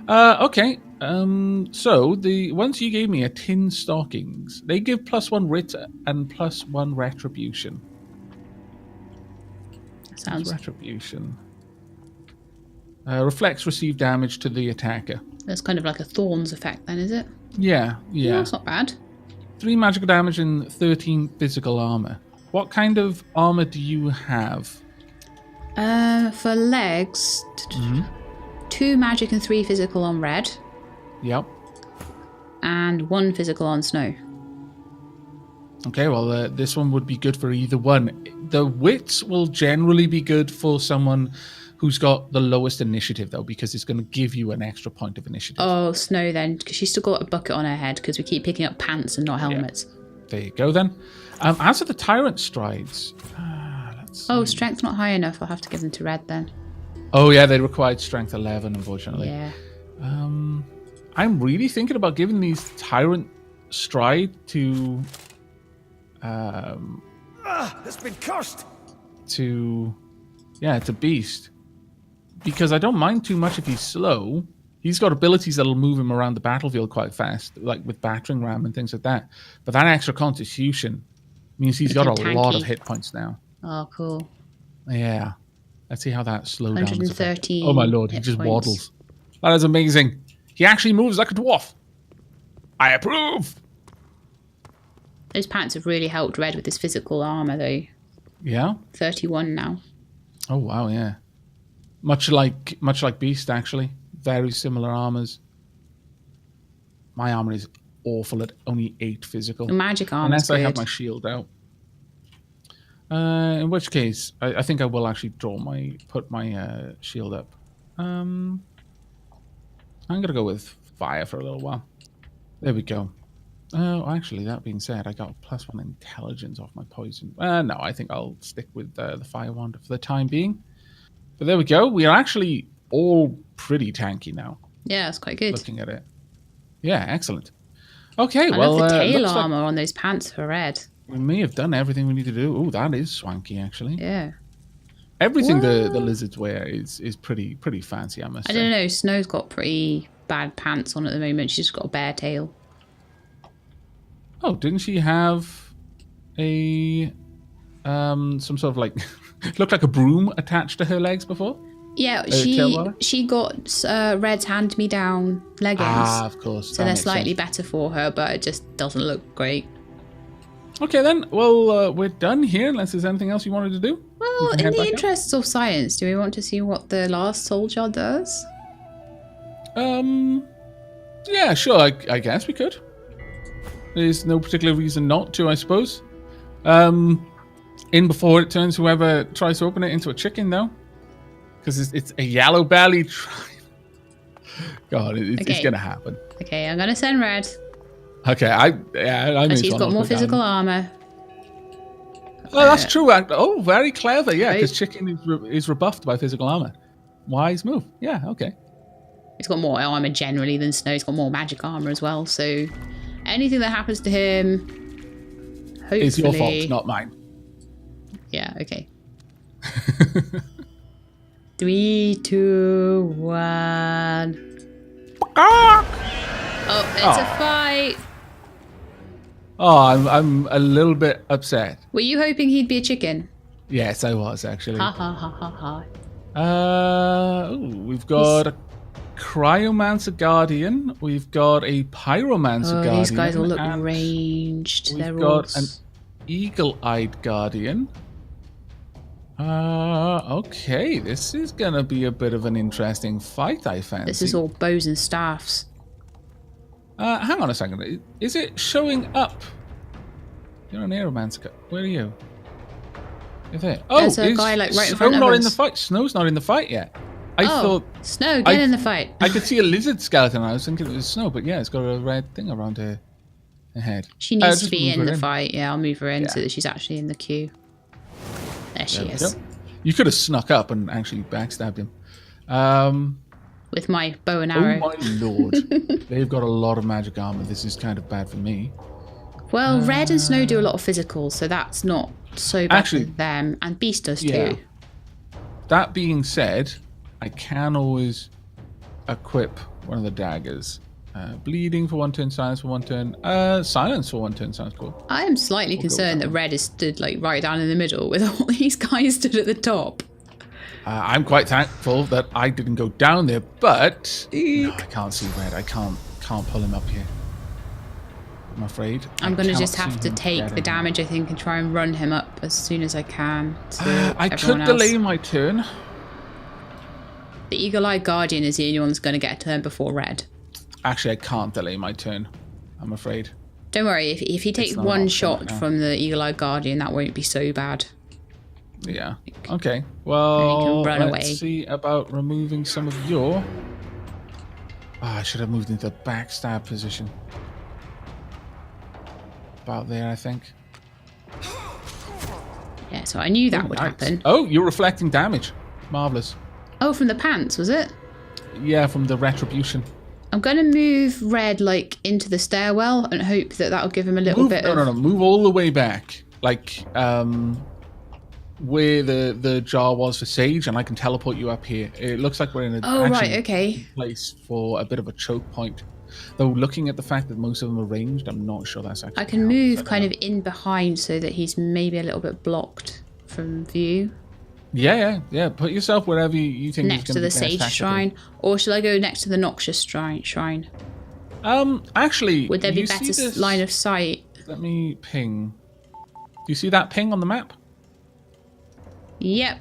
Speaker 1: Okay. So the ones you gave me are tin stockings. They give plus 1 writ and plus 1 retribution.
Speaker 2: Sounds
Speaker 1: retribution. Reflects received damage to the attacker.
Speaker 2: That's kind of like a thorns effect then, is it?
Speaker 1: Yeah.
Speaker 2: That's not bad.
Speaker 1: 3 magical damage and 13 physical armor. What kind of armor do you have?
Speaker 2: For legs, 2 magic and 3 physical on red.
Speaker 1: Yep.
Speaker 2: And 1 physical on snow.
Speaker 1: Okay, well, this one would be good for either one. The wits will generally be good for someone who's got the lowest initiative, though, because it's going to give you an extra point of initiative.
Speaker 2: Oh, snow then, because she's still got a bucket on her head, because we keep picking up pants and not helmets.
Speaker 1: Yeah. There you go, then. As for the Tyrant Strides... let's see.
Speaker 2: Strength not high enough. I'll have to give them to red, then.
Speaker 1: Oh, yeah, they required strength 11, unfortunately.
Speaker 2: Yeah.
Speaker 1: I'm really thinking about giving these Tyrant Stride to...
Speaker 4: it's been cursed!
Speaker 1: To Beast. Because I don't mind too much if he's slow. He's got abilities that'll move him around the battlefield quite fast, like with battering ram and things like that. But that extra constitution means he's got a lot of hit points now.
Speaker 2: Oh, cool.
Speaker 1: Yeah. Let's see how that slowdown is.
Speaker 2: 113.
Speaker 1: Oh my lord, he just waddles. That is amazing. He actually moves like a dwarf. I approve.
Speaker 2: Those pants have really helped Red with his physical armor, though.
Speaker 1: Yeah.
Speaker 2: 31 now.
Speaker 1: Oh wow, yeah. Much like Beast, actually. Very similar armors. My armor is awful at only 8 physical.
Speaker 2: The magic armor.
Speaker 1: Unless I have my shield out. In which case, I think I will actually put my shield up. I'm gonna go with fire for a little while. There we go. Oh, actually, that being said, I got +1 intelligence off my poison. No, I think I'll stick with the fire wand for the time being. But there we go. We are actually all pretty tanky now.
Speaker 2: Yeah, it's quite good.
Speaker 1: Looking at it. Yeah, excellent. Okay,
Speaker 2: I love the tail armor on those pants for red.
Speaker 1: We may have done everything we need to do. Oh, that is swanky, actually.
Speaker 2: Yeah.
Speaker 1: Everything the lizards wear is pretty fancy, I must say.
Speaker 2: I don't know. Snow's got pretty bad pants on at the moment. She's got a bear tail.
Speaker 1: Oh, didn't she have a some sort of like looked like a broom attached to her legs before?
Speaker 2: Yeah, she got Red's hand-me-down leggings.
Speaker 1: Ah, of course.
Speaker 2: So they're slightly better for her, but it just doesn't look great.
Speaker 1: Okay then, well, we're done here, unless there's anything else you wanted to do.
Speaker 2: Well, in the interests of science, do we want to see what the last soldier does?
Speaker 1: Yeah, sure, I guess we could. There's no particular reason not to, I suppose. In before it turns whoever tries to open it into a chicken, though. Because it's a yellow belly. God, it's going to happen.
Speaker 2: Okay, I'm going to send Red.
Speaker 1: Okay, I mean,
Speaker 2: she's got more physical armor.
Speaker 1: Oh, that's true. Oh, very clever. Yeah, because chicken is rebuffed by physical armor. Wise move. Yeah, okay.
Speaker 2: He's got more armor generally than Snow. He's got more magic armor as well. So anything that happens to him, hopefully...
Speaker 1: It's your fault, not mine.
Speaker 2: Yeah, okay. 3, 2, 1. Oh, it's a fight.
Speaker 1: Oh, I'm a little bit upset.
Speaker 2: Were you hoping he'd be a chicken?
Speaker 1: Yes, I was actually.
Speaker 2: Ha ha ha ha ha.
Speaker 1: We've got a Cryomancer Guardian. We've got a Pyromancer Guardian.
Speaker 2: These guys all look ranged.
Speaker 1: We've got an Eagle-Eyed Guardian. Okay, this is gonna be a bit of an interesting fight, I fancy.
Speaker 2: This is all bows and staffs.
Speaker 1: Hang on a second. Is it showing up? You're an Aeromancer. Where are you? You're there. Oh,
Speaker 2: there's a guy like right in front of us.
Speaker 1: Not in the fight. Snow's not in the fight yet. I thought
Speaker 2: Snow, get in the fight.
Speaker 1: I could see a lizard skeleton. I was thinking it was Snow, but yeah, it's got a red thing around her head.
Speaker 2: She needs to be in the fight. Yeah, I'll move her in so that she's actually in the queue. There she is.
Speaker 1: You could have snuck up and actually backstabbed him.
Speaker 2: With my bow and arrow.
Speaker 1: Oh my lord. They've got a lot of magic armor. This is kind of bad for me.
Speaker 2: Well, Red and Snow do a lot of physical, so that's not so bad for them. And Beast does too.
Speaker 1: That being said, I can always equip one of the daggers. Bleeding for 1 turn, silence for 1 turn. Silence for 1 turn sounds cool.
Speaker 2: I am slightly concerned that Red is stood like right down in the middle with all these guys stood at the top.
Speaker 1: I'm quite thankful that I didn't go down there, but no, I can't see Red. I can't pull him up here. I'm afraid.
Speaker 2: I'm going to just have to take the damage, I think, and try and run him up as soon as I can.
Speaker 1: I could delay my turn.
Speaker 2: The Eagle-Eyed Guardian is the only one that's going to get a turn before Red.
Speaker 1: Actually, I can't delay my turn, I'm afraid.
Speaker 2: Don't worry, if you take one shot from the Eagle-Eyed Guardian, that won't be so bad.
Speaker 1: Yeah. Okay. Well,
Speaker 2: let's
Speaker 1: away. See about removing some of your... I should have moved into the backstab position. About there, I think.
Speaker 2: Yeah, so I knew that would happen.
Speaker 1: Oh, you're reflecting damage. Marvellous.
Speaker 2: Oh, from the pants, was it?
Speaker 1: Yeah, from the retribution.
Speaker 2: I'm going to move Red, like, into the stairwell and hope that that'll give him a little bit of...
Speaker 1: No. Move all the way back. Like, where the jar was for Sage, and I can teleport you up here. It looks like we're in a place for a bit of a choke point. Though looking at the fact that most of them are ranged, I'm not sure that's actually...
Speaker 2: I can move kind of in behind so that he's maybe a little bit blocked from view.
Speaker 1: Yeah. Put yourself wherever you think
Speaker 2: next to the Sage Shrine, or shall I go next to the Noxious Shrine?
Speaker 1: Actually,
Speaker 2: would there be better line of sight?
Speaker 1: Let me ping. Do you see that ping on the map?
Speaker 2: Yep.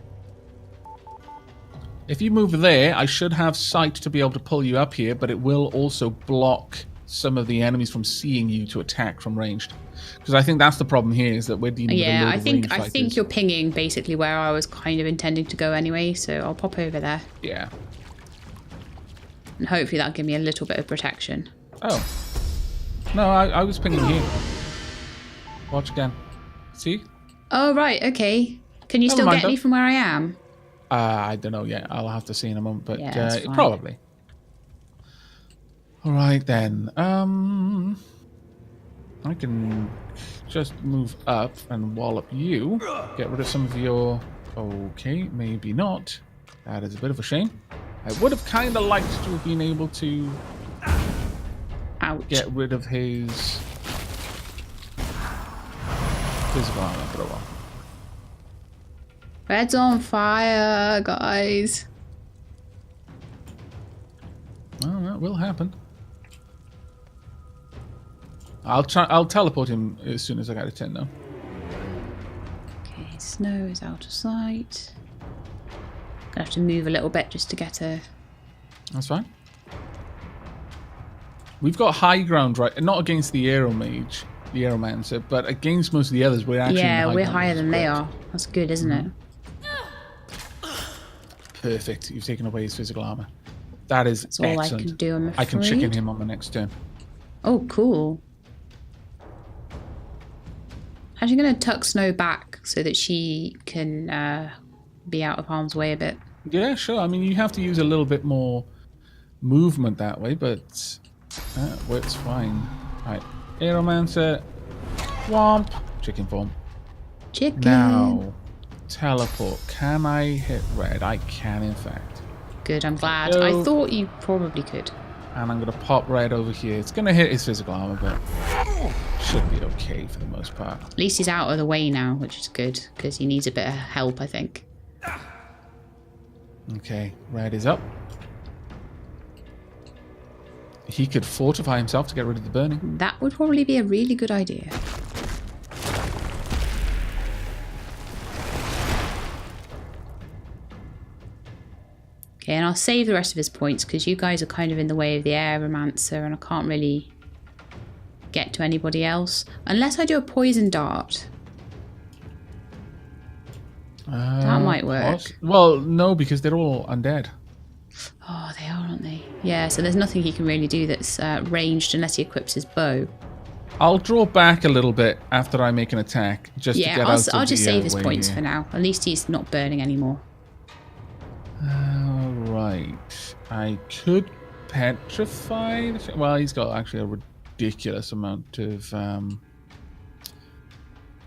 Speaker 1: If you move there, I should have sight to be able to pull you up here, but it will also block some of the enemies from seeing you to attack from ranged. Because I think that's the problem here, is that we're dealing with a load of ranged fighters.
Speaker 2: I think you're pinging basically where I was kind of intending to go anyway, so I'll pop over there.
Speaker 1: Yeah.
Speaker 2: And hopefully that'll give me a little bit of protection.
Speaker 1: Oh. No, I was pinging here. Watch again. See?
Speaker 2: Oh, right, okay. Can you still get me from where I am?
Speaker 1: I don't know yet. I'll have to see in a moment, but
Speaker 2: yeah,
Speaker 1: probably. All right, then. I can just move up and wallop you. Get rid of some of your... Okay, maybe not. That is a bit of a shame. I would have kind of liked to have been able to...
Speaker 2: Ouch.
Speaker 1: Get rid of his... physical armor, but oh well.
Speaker 2: Red's on fire, guys.
Speaker 1: Well, that will happen. I'll teleport him as soon as I get a 10 though.
Speaker 2: Okay, snow is out of sight. Gonna have to move a little bit just to get a...
Speaker 1: That's fine. We've got high ground, right? Not against the Aeromage, the Aeromancer, but against most of the others, we're actually
Speaker 2: we're higher than they are. That's good, isn't it?
Speaker 1: Perfect. You've taken away his physical armor. That is excellent.
Speaker 2: All I can do, I'm afraid.
Speaker 1: I can chicken him on the next turn.
Speaker 2: Oh, cool. Actually, going to tuck Snow back so that she can be out of harm's way a bit.
Speaker 1: Yeah, sure. I mean, you have to use a little bit more movement that way, but that works fine. Right. Aeromancer. Womp. Chicken form.
Speaker 2: Chicken.
Speaker 1: Now, teleport. Can I hit red? I can, in fact.
Speaker 2: Good, I'm glad. I thought you probably could.
Speaker 1: And I'm going to pop red over here. It's going to hit his physical armor, but should be okay for the most part.
Speaker 2: At least he's out of the way now, which is good, because he needs a bit of help, I think.
Speaker 1: Okay, red is up. He could fortify himself to get rid of the burning.
Speaker 2: That would probably be a really good idea. Okay, and I'll save the rest of his points because you guys are kind of in the way of the Aeromancer and I can't really get to anybody else. Unless I do a poison dart. That might work.
Speaker 1: Well, no, because they're all undead.
Speaker 2: Oh, they are, aren't they? Yeah, so there's nothing he can really do that's ranged unless he equips his bow.
Speaker 1: I'll draw back a little bit after I make an attack, just to get out of
Speaker 2: I'll just save his
Speaker 1: way
Speaker 2: points
Speaker 1: here.
Speaker 2: for now. At least he's not burning anymore.
Speaker 1: Right. I could petrify. Well, he's got actually a ridiculous amount of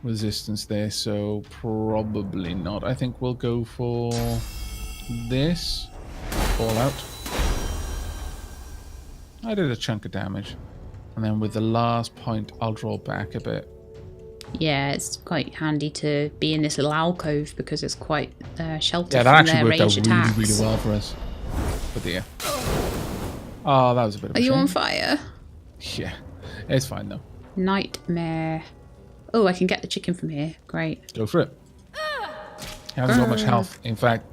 Speaker 1: resistance there, so probably not. I think we'll go for this. Fall out. I did a chunk of damage. And then with the last point, I'll draw back a bit.
Speaker 2: Yeah, it's quite handy to be in this little alcove because it's quite sheltered
Speaker 1: yeah, that
Speaker 2: from
Speaker 1: actually
Speaker 2: their
Speaker 1: worked out
Speaker 2: ranged attacks.
Speaker 1: really well for us. But yeah. Oh, that was a bit of a
Speaker 2: Are you
Speaker 1: shame.
Speaker 2: on fire?
Speaker 1: Yeah, it's fine though.
Speaker 2: Nightmare. Oh, I can get the chicken from here. Great.
Speaker 1: Go for it. He hasn't got much health. In fact,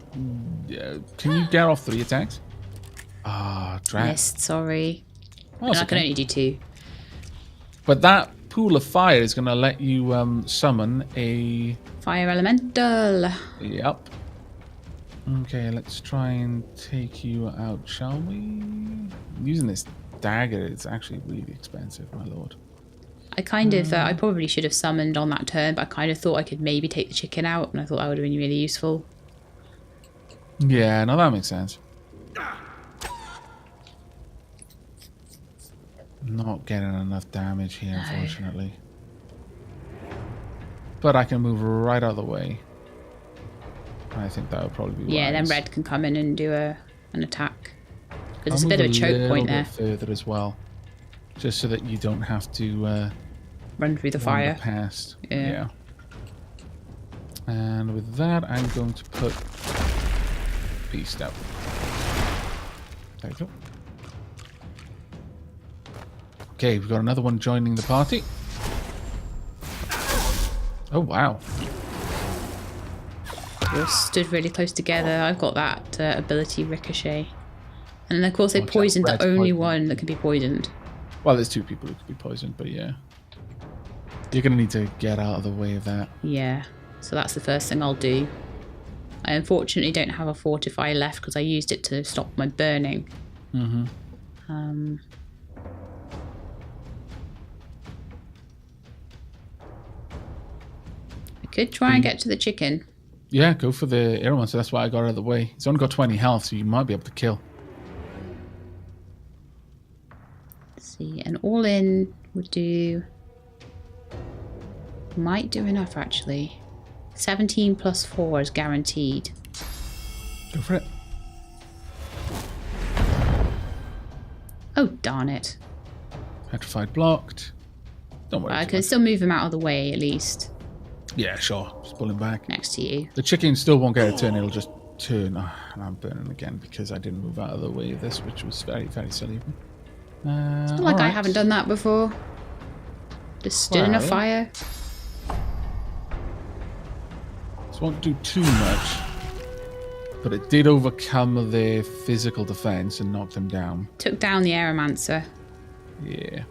Speaker 1: can you get off 3 attacks? Ah, drat.
Speaker 2: Missed, sorry.
Speaker 1: Oh,
Speaker 2: No, I
Speaker 1: okay.
Speaker 2: can only do 2.
Speaker 1: But that pool of fire is going to let you summon a...
Speaker 2: Fire elemental.
Speaker 1: Yep. Okay, let's try and take you out, shall we? Using this dagger is actually really expensive, my lord.
Speaker 2: I kind of, I probably should have summoned on that turn, but I kind of thought I could maybe take the chicken out, and I thought that would have been really useful.
Speaker 1: Yeah, no, that makes sense. Not getting enough damage here, unfortunately. But I can move right out of the way. I think that would probably be
Speaker 2: Yeah,
Speaker 1: wise.
Speaker 2: then red can come in and do an attack. Because there's a bit of a choke point there.
Speaker 1: Further as well, just so that you don't have to
Speaker 2: Run through the fire.
Speaker 1: wander past.
Speaker 2: Yeah.
Speaker 1: And with that, I'm going to put Beast out. There you go. Okay, we've got another one joining the party. Oh wow!
Speaker 2: We're stood really close together. I've got that ability ricochet. And then of course they poisoned the only one that can be poisoned.
Speaker 1: Well, there's 2 people who could be poisoned, but yeah. You're going to need to get out of the way of that.
Speaker 2: Yeah, so that's the first thing I'll do. I unfortunately don't have a fortify left because I used it to stop my burning.
Speaker 1: Mm-hmm.
Speaker 2: I could try and get to the chicken.
Speaker 1: Yeah, go for the arrow one, so that's why I got out of the way. It's only got 20 health, so you might be able to kill.
Speaker 2: Let's see, and all in would do... Might do enough, actually. 17 plus 4 is guaranteed.
Speaker 1: Go for it.
Speaker 2: Oh, darn it.
Speaker 1: Petrified blocked. Don't worry.
Speaker 2: I can still move him out of the way, at least.
Speaker 1: Yeah, sure. Just pull him back.
Speaker 2: Next to you.
Speaker 1: The chicken still won't get a turn. It'll just turn. Oh, and I'm burning again because I didn't move out of the way of this, which was very, very silly.
Speaker 2: It's not like I haven't done that before. Just stood in a fire.
Speaker 1: This won't do too much. But it did overcome their physical defense and knock them down.
Speaker 2: Took down the Aeromancer.
Speaker 1: Yeah.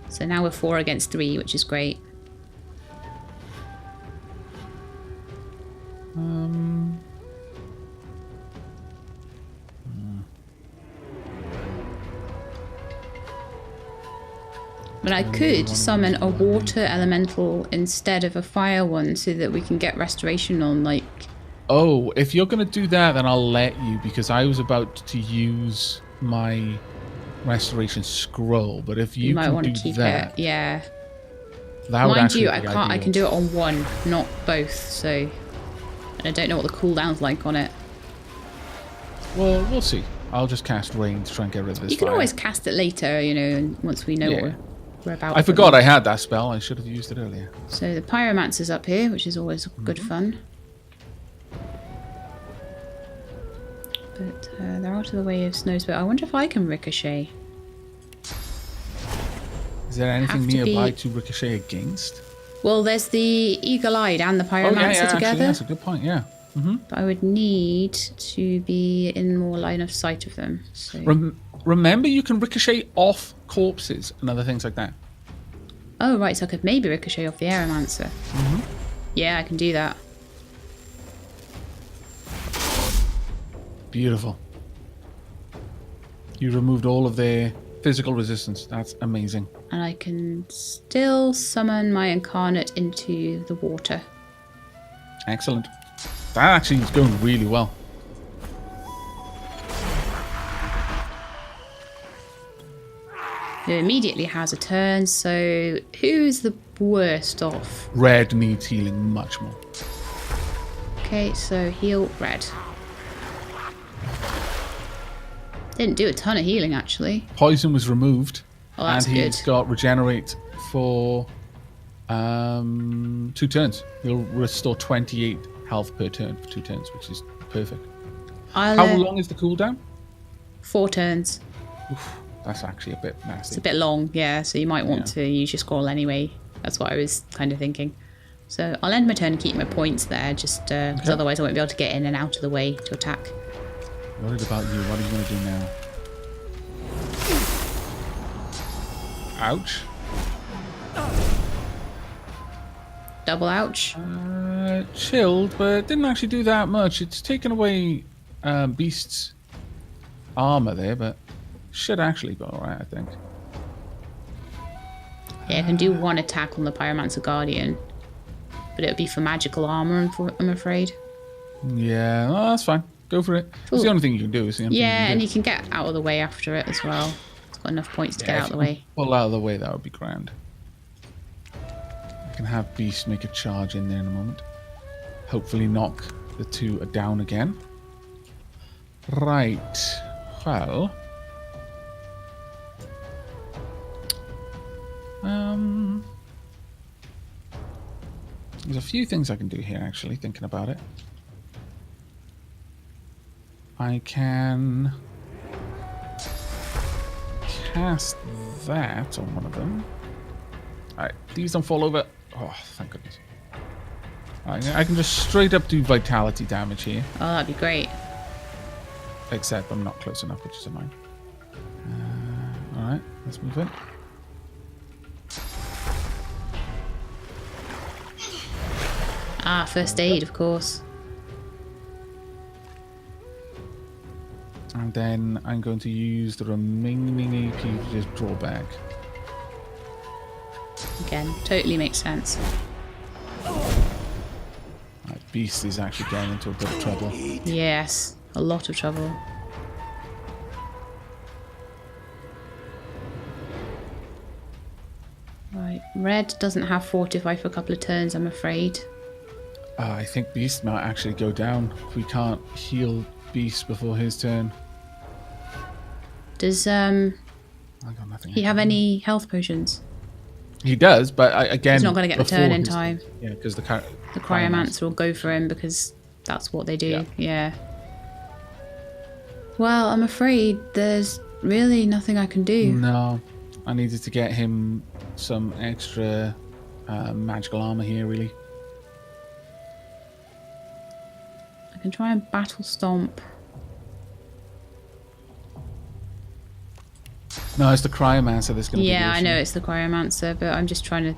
Speaker 2: So now we're 4 against 3, which is great. But I could summon a water elemental instead of a fire one so that we can get restoration on, like...
Speaker 1: Oh, if you're going to do that, then I'll let you, because I was about to use my restoration scroll. But if you
Speaker 2: might
Speaker 1: can
Speaker 2: want to
Speaker 1: do
Speaker 2: keep
Speaker 1: that,
Speaker 2: it, yeah.
Speaker 1: that would
Speaker 2: Mind you,
Speaker 1: actually
Speaker 2: I
Speaker 1: be
Speaker 2: can't. I
Speaker 1: ideal.
Speaker 2: can do it on one, not both. So, and I don't know what the cooldown's like on it.
Speaker 1: Well, we'll see. I'll just cast rain to try and get rid of this.
Speaker 2: You can
Speaker 1: fire.
Speaker 2: always cast it later, you know, and once we know what we're about.
Speaker 1: I forgot I had that spell. I should have used it earlier.
Speaker 2: So the Pyromancer's up here, which is always good fun. But they're out of the way of Snow's boat. I wonder if I can ricochet.
Speaker 1: Is there anything
Speaker 2: Have to
Speaker 1: nearby
Speaker 2: be-
Speaker 1: to ricochet against?
Speaker 2: Well, there's the Eagle-Eyed and the Pyromancer
Speaker 1: Actually,
Speaker 2: together.
Speaker 1: that's a good point, yeah.
Speaker 2: But I would need to be in more line of sight of them. So.
Speaker 1: Remember, you can ricochet off corpses and other things like that.
Speaker 2: Oh, right, so I could maybe ricochet off the Aeromancer. Yeah, I can do that.
Speaker 1: Beautiful. You removed all of their physical resistance. That's amazing.
Speaker 2: And I can still summon my Incarnate into the water.
Speaker 1: Excellent. That actually is going really well.
Speaker 2: Who immediately has a turn, so who's the worst off?
Speaker 1: Red needs healing much more.
Speaker 2: Okay, so heal red. Didn't do a ton of healing, actually.
Speaker 1: Poison was removed.
Speaker 2: Oh, that's
Speaker 1: and he's
Speaker 2: good.
Speaker 1: got regenerate for 2 turns. He'll restore 28 health per turn for 2 turns, which is perfect. How long is the cooldown?
Speaker 2: 4 turns.
Speaker 1: Oof, that's actually a bit nasty.
Speaker 2: It's a bit long, yeah, so you might want to use your scroll anyway. That's what I was kind of thinking. So I'll end my turn and keep my points there, just because otherwise I won't be able to get in and out of the way to attack.
Speaker 1: Worried about you. What are you going to do now? Ouch.
Speaker 2: Double ouch.
Speaker 1: Chilled, but it didn't actually do that much. It's taken away Beast's armor there, but should actually be alright, I think.
Speaker 2: Yeah, I can do 1 attack on the Pyromancer Guardian, but it would be for magical armor, I'm afraid.
Speaker 1: Yeah, well, that's fine. Go for it. It's the only thing you can do. Is the only thing
Speaker 2: Yeah,
Speaker 1: you can
Speaker 2: and
Speaker 1: do.
Speaker 2: you can get out of the way after it as well. It's got enough points to get out of the way.
Speaker 1: Pull out of the way, that would be grand. I can have Beast make a charge in there in a moment. Hopefully knock the 2 down again. Right. Well. There's a few things I can do here, actually, thinking about it. I can cast that on one of them. Alright, these don't fall over. Oh, thank goodness. I can just straight up do vitality damage here.
Speaker 2: Oh, that'd be great.
Speaker 1: Except I'm not close enough, which is annoying. Alright, let's move it.
Speaker 2: Ah, first aid, of course.
Speaker 1: And then I'm going to use the remaining AP to just draw back.
Speaker 2: Again, totally makes sense.
Speaker 1: Right, Beast is actually getting into a bit of trouble.
Speaker 2: Yes, a lot of trouble. Right, Red doesn't have Fortify for a couple of turns, I'm afraid.
Speaker 1: I think Beast might actually go down if we can't heal Beast before his turn.
Speaker 2: Does
Speaker 1: I got nothing.
Speaker 2: he have any health potions?
Speaker 1: He does, but again,
Speaker 2: he's not going to get the turn in
Speaker 1: his
Speaker 2: time.
Speaker 1: Yeah, because the
Speaker 2: Cryomancer will go for him because that's what they do. Yeah. Well, I'm afraid there's really nothing I can do.
Speaker 1: No, I needed to get him some extra magical armor here, really.
Speaker 2: I can try and battle stomp.
Speaker 1: No, it's the Cryomancer that's going to be the issue.
Speaker 2: I know it's the Cryomancer, but I'm just trying to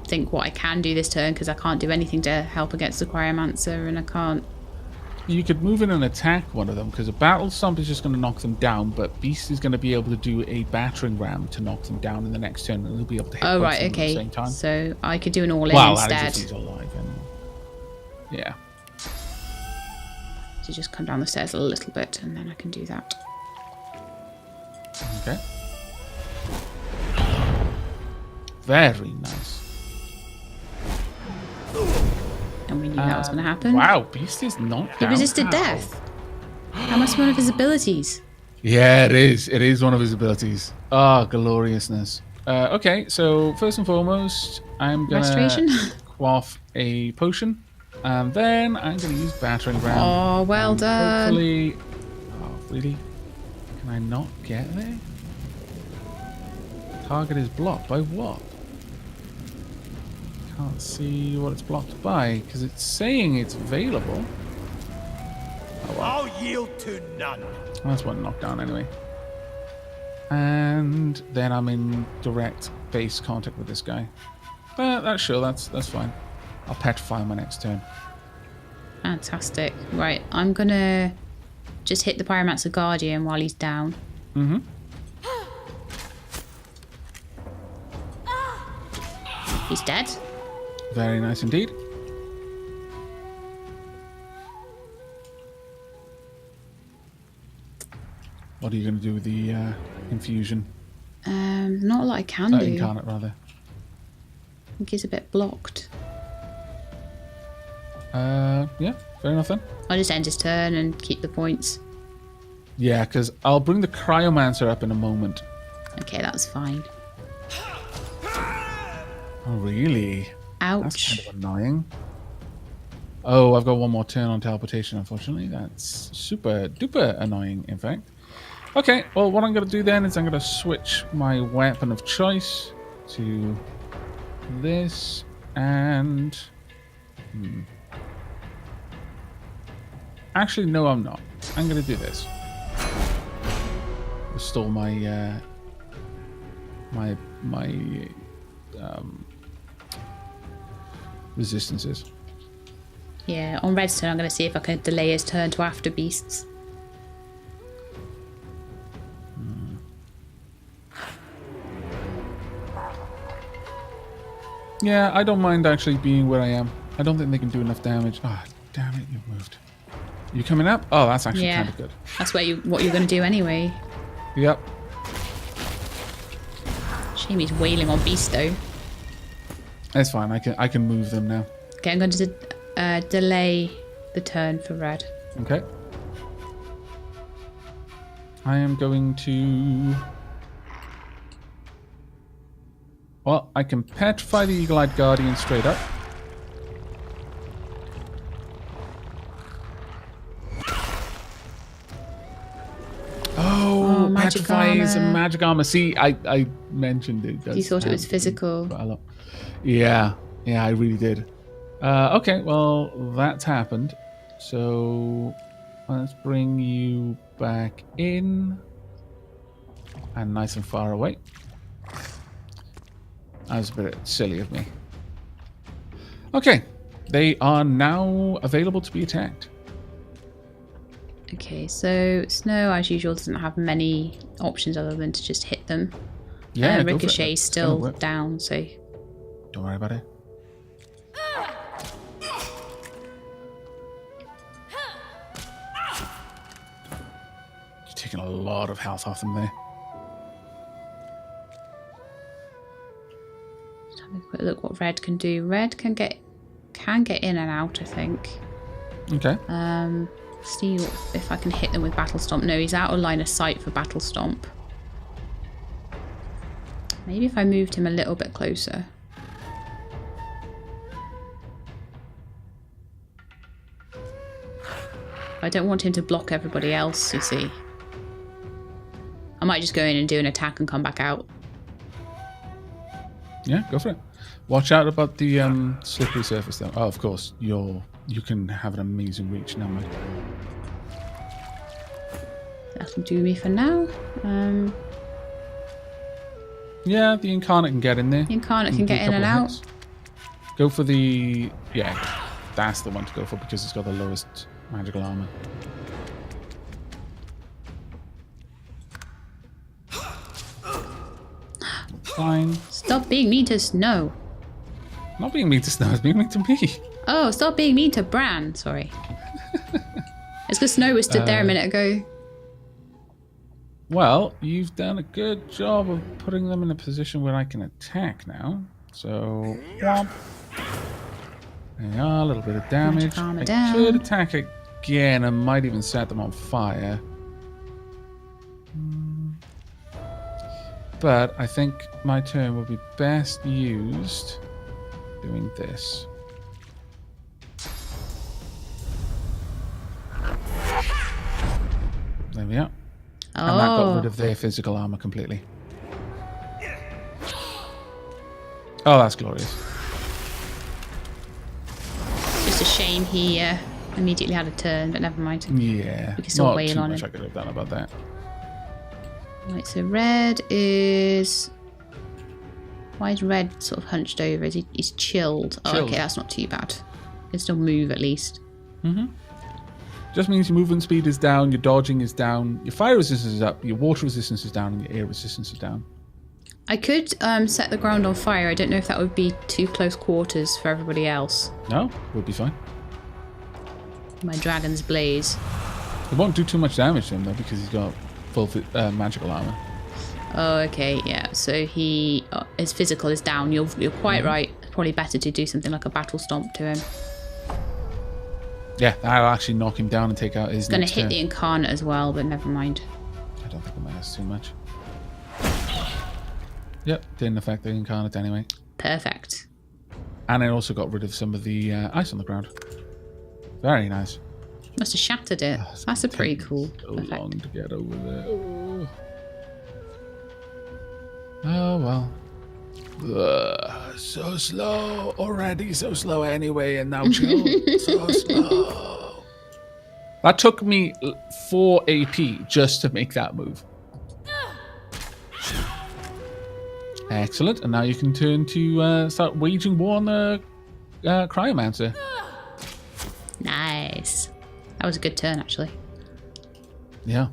Speaker 2: think what I can do this turn because I can't do anything to help against the Cryomancer, and I can't.
Speaker 1: You could move in and attack one of them because a battle stomp is just going to knock them down, but Beast is going to be able to do a battering ram to knock them down in the next turn, and he'll be able to hit both of them at the same time.
Speaker 2: So I could do an all-in instead.
Speaker 1: That is if he's alive. Yeah.
Speaker 2: So just come down the stairs a little bit, and then I can do that.
Speaker 1: Okay. Very nice.
Speaker 2: And we knew that was going to happen.
Speaker 1: Wow, Beast is knocked down.
Speaker 2: He resisted death. That must be one of his abilities.
Speaker 1: Yeah, it is. It is one of his abilities. Ah, gloriousness. Okay, so first and foremost, I'm going to quaff a potion. And then I'm going to use battering ram.
Speaker 2: Oh, well done.
Speaker 1: Hopefully... Oh, really? Can I not get there? Target is blocked. By what? Can't see what it's blocked by, because it's saying it's available. Oh, well.
Speaker 7: I'll yield to none.
Speaker 1: That's one knockdown anyway. And then I'm in direct base contact with this guy. That's sure, that's fine. I'll petrify my next turn.
Speaker 2: Fantastic. Right, I'm gonna just hit the Pyromancer Guardian while he's down.
Speaker 1: Mm-hmm.
Speaker 2: He's dead.
Speaker 1: Very nice indeed. What are you going to do with the infusion?
Speaker 2: Not a lot I can do.
Speaker 1: Incarnate, rather.
Speaker 2: I think he's a bit blocked.
Speaker 1: Yeah, fair enough then.
Speaker 2: I'll just end his turn and keep the points.
Speaker 1: Yeah, because I'll bring the Cryomancer up in a moment.
Speaker 2: Okay, that's fine.
Speaker 1: Oh, really?
Speaker 2: Ouch.
Speaker 1: That's kind of annoying. Oh, I've got one more turn on teleportation, unfortunately. That's super duper annoying, in fact. Okay, well, what I'm going to do then is I'm going to switch my weapon of choice to this and... Actually, no, I'm not. I'm going to do this. Restore my resistances.
Speaker 2: Yeah, on Red's turn, I'm going to see if I can delay his turn to after beasts.
Speaker 1: Yeah, I don't mind actually being where I am. I don't think they can do enough damage. Ah, oh, damn it, you moved. You coming up? Oh, that's actually kind of good.
Speaker 2: That's what you're going to do anyway.
Speaker 1: Yep.
Speaker 2: Shame he's wailing on beast though.
Speaker 1: That's fine. I can move them now.
Speaker 2: Okay, I'm going to delay the turn for Red.
Speaker 1: Okay. I am going to... Well, I can petrify the Eagle-Eyed Guardian straight up. Oh, petrify is a magic armor. See, I mentioned it.
Speaker 2: You thought it was physical.
Speaker 1: Yeah, I really did. Okay, well, that's happened. So let's bring you back in. And nice and far away. That was a bit silly of me. Okay. They are now available to be attacked.
Speaker 2: Okay, so Snow, as usual, doesn't have many options other than to just hit them.
Speaker 1: Yeah,
Speaker 2: and Ricochet's still down, so...
Speaker 1: Don't worry about it. You're taking a lot of health off them there.
Speaker 2: Just have a quick look what Red can do. Red can get in and out, I think.
Speaker 1: Okay.
Speaker 2: See if I can hit them with Battle Stomp. No, he's out of line of sight for Battle Stomp. Maybe if I moved him a little bit closer. I don't want him to block everybody else, you see. I might just go in and do an attack and come back out.
Speaker 1: Yeah, go for it. Watch out about the slippery surface though. Oh, of course, you can have an amazing reach now, mate.
Speaker 2: That'll do me for now.
Speaker 1: Yeah, the Incarnate can get in there.
Speaker 2: The Incarnate can get in and out.
Speaker 1: Hits. Go for the... Yeah, that's the one to go for because it's got the lowest magical armor. Fine.
Speaker 2: Stop being mean to Snow.
Speaker 1: Not being mean to Snow, it's being mean to me.
Speaker 2: Oh, stop being mean to Bran. Sorry. It's because Snow was stood there a minute ago.
Speaker 1: Well, you've done a good job of putting them in a position where I can attack now. So, whomp. There you are, a little bit of damage. I could attack again. I might even set them on fire. But I think my turn would be best used doing this. There we are.
Speaker 2: Oh.
Speaker 1: And that got rid of their physical armor completely. Oh, that's glorious.
Speaker 2: Just a shame he immediately had a turn, but never mind.
Speaker 1: Yeah.
Speaker 2: We can still wail on him.
Speaker 1: Not too much I could have done about that.
Speaker 2: Right, so Red is... Why is Red sort of hunched over? He's chilled. Oh, okay, that's not too bad. He can still move at least.
Speaker 1: Mm-hmm. Just means your movement speed is down, your dodging is down, your fire resistance is up, your water resistance is down, and your air resistance is down. I
Speaker 2: could set the ground on fire. I don't know if that would be too close quarters for everybody else.
Speaker 1: No, would be fine.
Speaker 2: My dragon's blaze.
Speaker 1: It won't do too much damage to him though because he's got full magical armor.
Speaker 2: Oh, okay, yeah. So his physical is down. You're quite right. Probably better to do something like a battle stomp to him.
Speaker 1: Yeah, that'll actually knock him down and take out his.
Speaker 2: Going to hit the Incarnate as well, but never mind.
Speaker 1: I don't think it matters too much. Yep, didn't affect the Incarnate anyway.
Speaker 2: Perfect.
Speaker 1: And it also got rid of some of the ice on the ground. Very nice.
Speaker 2: Must have shattered it. That's a pretty cool effect.
Speaker 1: Long to get over there. Oh well. So slow already. So slow anyway, and now chill. So slow. That took me 4 AP just to make that move. Excellent, and now you can turn to start waging war on the Cryomancer.
Speaker 2: Nice. That was a good turn, actually.
Speaker 1: Yeah.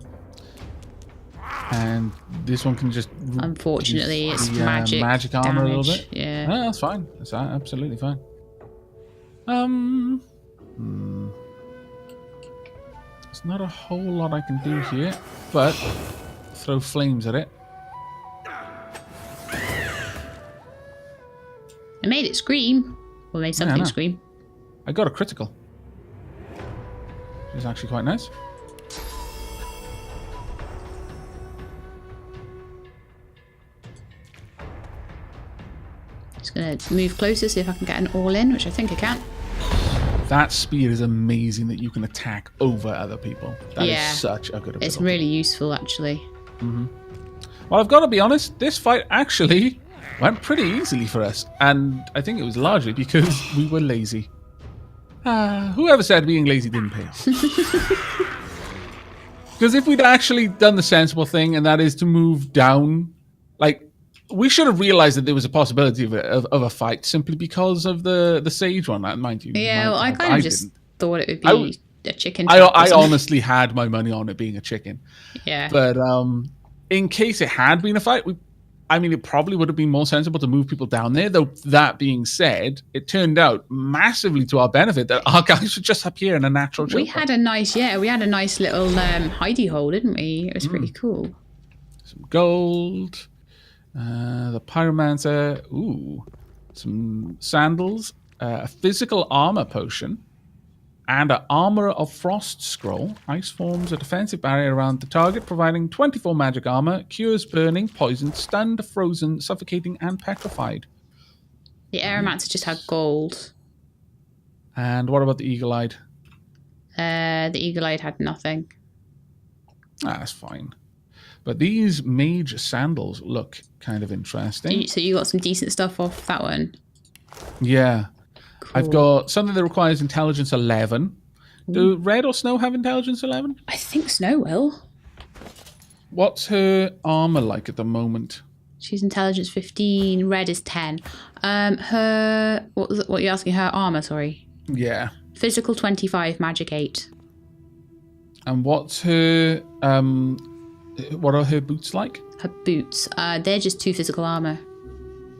Speaker 1: And this one can just...
Speaker 2: Unfortunately, it's magic
Speaker 1: armor
Speaker 2: damage.
Speaker 1: A little bit.
Speaker 2: Yeah.
Speaker 1: No, that's fine. That's absolutely fine. There's not a whole lot I can do here, but throw flames at it.
Speaker 2: I made it scream. Well, made something scream.
Speaker 1: I got a critical. Which is actually quite nice.
Speaker 2: Just going to move closer, see if I can get an all-in, which I think I can.
Speaker 1: That speed is amazing that you can attack over other people. That is such a good ability.
Speaker 2: It's really useful, actually.
Speaker 1: Mm-hmm. Well, I've got to be honest, this fight actually went pretty easily for us. And I think it was largely because we were lazy. Whoever said being lazy didn't pay off. Because if we'd actually done the sensible thing, and that is to move down, like, we should have realized that there was a possibility of a fight simply because of the sage one, mind you.
Speaker 2: Yeah, well, I kind of just thought it would be a chicken.
Speaker 1: I honestly had my money on it being a chicken.
Speaker 2: Yeah.
Speaker 1: But in case it had been a fight, it probably would have been more sensible to move people down there. Though that being said, it turned out massively to our benefit that our guys would just appear in a natural.
Speaker 2: We had a nice little hidey hole, didn't we? It was pretty cool.
Speaker 1: Some gold, the pyromancer. Ooh, some sandals, a physical armor potion, and an Armor of Frost scroll. Ice forms a defensive barrier around the target, providing 24 magic armor, cures burning, poisoned, stunned, frozen, suffocating, and petrified.
Speaker 2: The Aeromancer just had gold.
Speaker 1: And what about the Eagle-Eyed?
Speaker 2: The Eagle-Eyed had nothing.
Speaker 1: That's fine. But these mage sandals look kind of interesting.
Speaker 2: So you got some decent stuff off that one?
Speaker 1: Yeah.
Speaker 2: Cool.
Speaker 1: I've got something that requires intelligence 11. Do Red or Snow have intelligence 11?
Speaker 2: I think Snow will.
Speaker 1: What's her armor like at the moment?
Speaker 2: She's intelligence 15. Red is 10. What are you asking? Her armor, sorry.
Speaker 1: Yeah.
Speaker 2: Physical 25, magic 8.
Speaker 1: And what's her what are her boots like?
Speaker 2: Her boots, they're just 2 physical armor.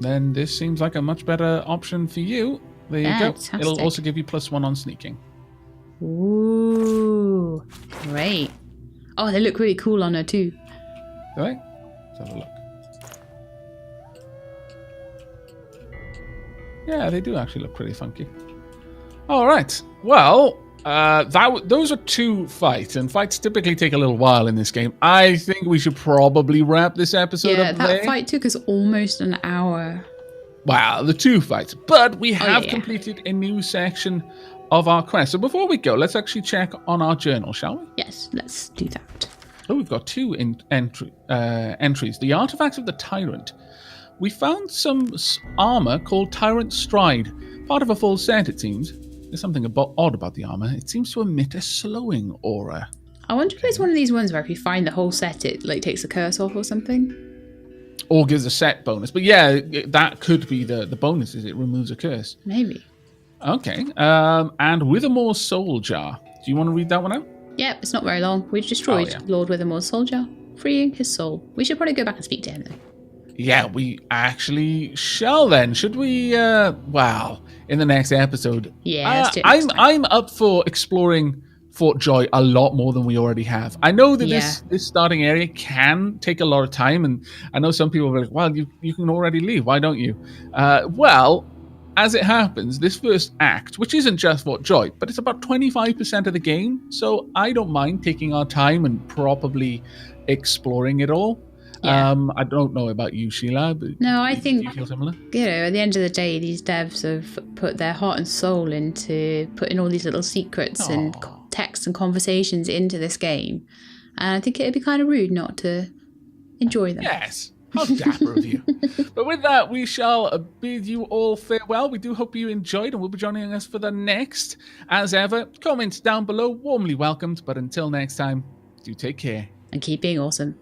Speaker 1: Then this seems like a much better option for you. There you go.
Speaker 2: Fantastic.
Speaker 1: It'll also give you +1 on sneaking.
Speaker 2: Ooh, great. Oh, they look really cool on her too.
Speaker 1: Do they? Let's have a look. Yeah, they do actually look pretty funky. All right. Well, those are 2 fights, and fights typically take a little while in this game. I think we should probably wrap this episode up there.
Speaker 2: That fight took us almost an hour.
Speaker 1: Wow, the 2 fights. But we have completed a new section of our quest. So before we go, let's actually check on our journal, shall we?
Speaker 2: Yes, let's do that.
Speaker 1: Oh, we've got 2 entries. The Artifacts of the Tyrant. We found some armor called Tyrant Stride. Part of a full set, it seems. There's something odd about the armor. It seems to emit a slowing aura.
Speaker 2: I wonder if it's one of these ones where if you find the whole set, it takes a curse off or something.
Speaker 1: Or gives a set bonus. But yeah, that could be the bonus, is it removes a curse.
Speaker 2: Maybe.
Speaker 1: Okay. And Withermoore's Soul Jar. Do you want to read that one out?
Speaker 2: Yep, it's not very long. We destroyed Lord Withermoore's Soul Jar, freeing his soul. We should probably go back and speak to him then.
Speaker 1: Yeah, we actually shall then. Should we, in the next episode?
Speaker 2: Yeah,
Speaker 1: I'm up for exploring Fort Joy a lot more than we already have. I know that this starting area can take a lot of time, and I know some people are like, well, you can already leave. Why don't you? As it happens, this first act, which isn't just Fort Joy, but it's about 25% of the game, so I don't mind taking our time and probably exploring it all. Yeah. I don't know about you, Sheila, but
Speaker 2: no, I think,
Speaker 1: do you feel similar?
Speaker 2: At the end of the day, these devs have put their heart and soul into putting all these little secrets and texts and conversations into this game. And I think it'd be kind of rude not to enjoy them.
Speaker 1: Yes. How dapper of you. But with that, we shall bid you all farewell. We do hope you enjoyed and will be joining us for the next. As ever, comments down below, warmly welcomed. But until next time, do take care.
Speaker 2: And keep being awesome.